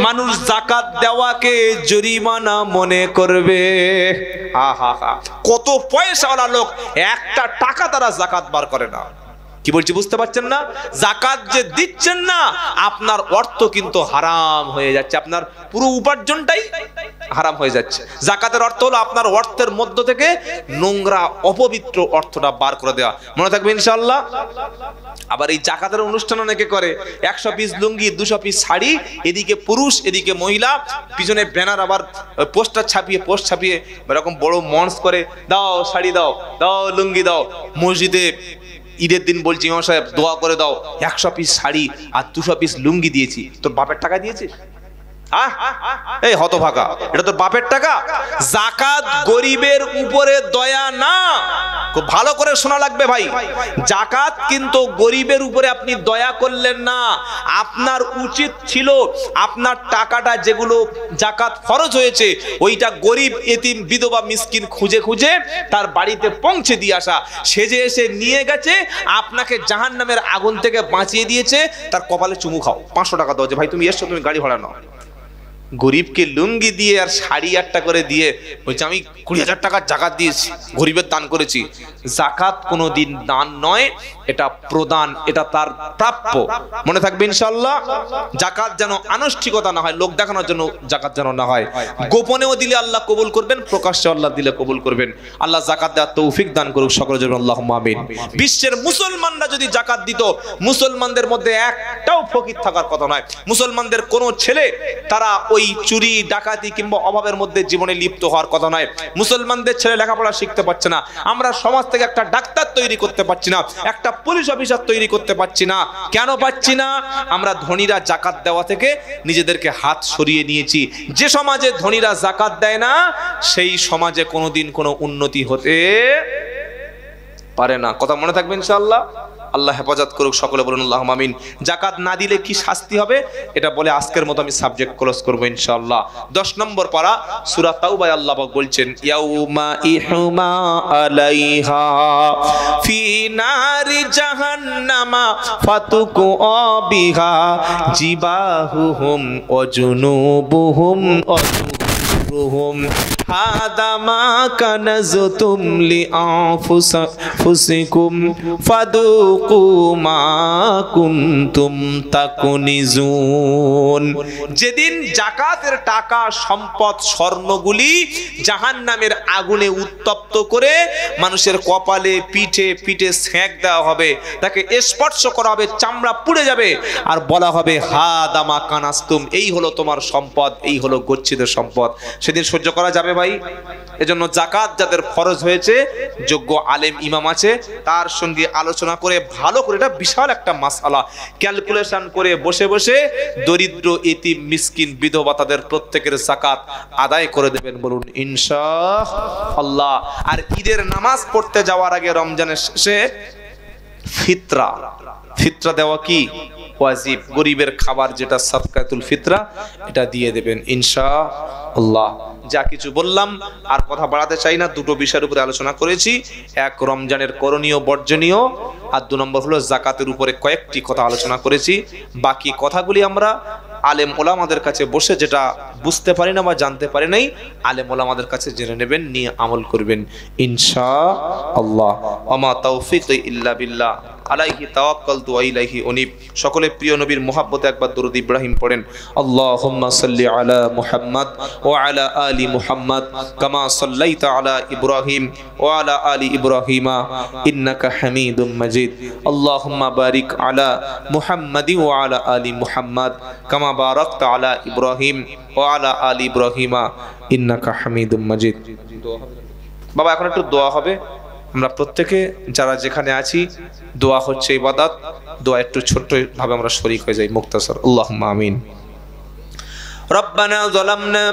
A: মানুষ জাকাত দেওয়াকে জরিমানা মনে করবে। আহা, কত পয়সাওয়ালা লোক, একটা টাকা তারা জাকাত বার করে না। কি বলছি বুঝতে পারছেন না? জাকাত যে দিচ্ছেন না, আপনার অর্থ কিন্তু হারাম হয়ে যাচ্ছে, আপনার পুরো উপার্জনটাই হারাম হয়ে যাচ্ছে। জাকাতের অর্থ হলো আপনার অর্থের মধ্য থেকে নোংরা অপবিত্র অর্থটা বার করে দেওয়া। মনে থাকবে ইনশাআল্লাহ। আবার এই জাকাতের অনুষ্ঠান অনেকে করে, 100 পিস লুঙ্গি, 200 পিস শাড়ি, এদিকে পুরুষ এদিকে মহিলা, পিছনে ব্যানার, আবার পোস্ট ছাপিয়ে এরকম বড় মঞ্চ করে, দাও শাড়ি দাও, দাও লুঙ্গি দাও। মসজিদে ঈদের দিন বলছি, ইমাম সাহেব দোয়া করে দাও, 100 পিস শাড়ি আর 200 পিস লুঙ্গি দিয়েছি, তোর বাপের টাকা দিয়েছিস? এই হতভাগা, এটা তোর বাপের টাকা। যাকাত গরিবের উপরে দয়া না, খুব ভালো করে শোনা লাগবে ভাই। যাকাত কিন্তু গরিবের উপরে আপনি দয়া করলেন না। আপনার উচিত ছিল আপনার টাকাটা যেগুলো যাকাত ফরজ হয়েছে ওইটা গরিব এতিম বিধবা মিসকিন খুঁজে খুঁজে তার বাড়িতে পৌঁছে দিয়ে আসা। সে যে এসে নিয়ে গেছে আপনাকে জাহান্নামের আগুন থেকে বাঁচিয়ে দিয়েছে, তার কপালে চুমু খাও, 500 টাকা দাও যে ভাই তুমি এসছো, তুমি গাড়ি ভাড়া নাও। গরিবকে লুঙ্গি দিয়ে আর শাড়ি একটা করে দিয়ে বলছে আমি 20,000 টাকা যাকাত দিয়েছি, গরিবের দান করেছি। যাকাত কোনোদিন দান নয়, এটা প্রদান, এটা তার প্রাপ্য। মনে থাকবে ইনশাআল্লাহ। যাকাত যেন আনুষ্ঠানিকতা না হয়, লোক দেখানোর জন্য যাকাত যেন না হয়। গোপনেও দিলে আল্লাহ কবুল করবেন, প্রকাশ্যে আল্লাহ দিলে কবুল করবেন। আল্লাহ যাকাত দেওয়ার তৌফিক দান করুক সকলের জন্য, আল্লাহুম্মা আমিন। বিশ্বের মুসলমানরা যদি যাকাত দিত, মুসলমানদের মধ্যে একটাও ফকির থাকার কথা নয়। মুসলমানদের কোনো ছেলে তারা ওই চুরি ডাকাতি কিংবা অভাবের মধ্যে জীবনে লিপ্ত হওয়ার কথা নয়। মুসলমানদের ছেলে লেখাপড়া শিখতে পারছে না, আমরা সমাজ থেকে একটা ডাক্তার তৈরি করতে পারছি না, একটা পুলিশ অফিসার তৈরি করতে পারছি না। কেন পাচ্ছি না? আমরা ধনীরা যাকাত দেওয়া থেকে নিজেদেরকে হাত সরিয়ে নিয়েছি। যে সমাজে ধনীরা যাকাত দেয় না সেই সমাজে কোনোদিন কোনো উন্নতি হতে পারে না। কথা মনে থাকবে ইনশাআল্লাহ। আল্লাহ হেফাজত করুক, সকলে বলুন আল্লাহুম্মা আমিন। যাকাত না দিলে কি শাস্তি হবে এটা বলে আজকের মতো আমি সাবজেক্ট ক্লোজ করব ইনশাআল্লাহ। 10 নম্বর পারা সূরা তাওবায় আল্লাহ পাক বলছেন ইয়াউমা ইহুমা আলাইহা ফি নারি জাহান্নামা ফাতুকু বিহা জিবাহুহুম ওয়া জুনুবুহুম হাদা মা কানাজতুম লিআনফুসিকুম ফাদুকু মা কুনতুম তাকুনিজুন। যেদিন যাকাতের টাকা সম্পদ স্বর্ণগুলি জাহান্নামের আগুনে উত্তপ্ত করে মানুষের কপালে পিঠে পিঠে সেঁক দেওয়া হবে, তাকে স্পর্শ করা হবে, চামড়া পুড়ে যাবে, আর বলা হবে হাদা মা কানাজতুম, এই হলো তোমার সম্পদ, এই হলো গচ্ছিত সম্পদ। সেদিন সহ্য করা যাবে ভাই? এজন্য যাকাত যাদের ফরজ হয়েছে, যোগ্য আলেম ইমাম আছে, তার সঙ্গে আলোচনা করে ভালো করে, এটা বিশাল একটা মাসআলা, ক্যালকুলেশন করে বসে বসে দরিদ্র এতিম মিসকিন বিধবা তাদের প্রত্যেকের যাকাত আদায় করে দেবেন, বলুন ইনশাআল্লাহ। আর ঈদের নামাজ পড়তে যাওয়ার আগে রমজানের শেষে ফিতরা দেওয়া কি ওয়াজিব। গরিবের খাবার যেটা সাদকাতুল ফিতরা, এটা দিয়ে দেবেন ইনশাআল্লাহ। যা কিছু বললাম আর কথা বাড়াতে চাই না, দুটো বিষয়ের উপরে আলোচনা করেছি। এক রমজানের করণীয় বর্জনীয়, আর 2 নম্বর হলো যাকাতের উপরে কয়েকটি কথা আলোচনা করেছি। বাকি কথাগুলি আমরা আলেম ওলামাদের কাছে বসে যেটা বুঝতে পারি না বা জানতে পারি নাই, আলেম ওলামাদের কাছে জেনে নেবেন, নিয়ে আমল করবেন ইনশাআল্লাহ। ওমা তাওফিক ইল্লা বিল্লাহ, আলাইহি তাওয়াক্কালতু ওয়া ইলাইহি উনীব। সকলে প্রিয় নবীর মুহাব্বতে একবার দরুদ ইব্রাহিম পড়েন। আল্লাহুম্মা সাল্লি আলা মুহাম্মাদ ওয়া আলা আলি মুহাম্মাদ কামা সাল্লাইতা আলা ইব্রাহিম ওয়া আলা আলি ইব্রাহিমা ইন্নাকা হামিদুম মাজিদ। আল্লাহুম্মা বারিক আলা মুহাম্মাদি ওয়া আলা আলি মুহাম্মাদ কামা বারাকতা আলা ইব্রাহিম ওয়া আলা আলি ইব্রাহিমা ইন্নাকা হামিদুম মাজিদ। বাবা এখন একটু দোয়া হবে, আমরা প্রত্যেকে যারা যেখানে আছি, দোয়া হচ্ছে ইবাদত, দোয়া একটু ছোট্ট ভাবে আমরা শরীক হয়ে যাই, মুক্তাসর। আল্লাহুম্মা আমিন। রব্বানা যালামনা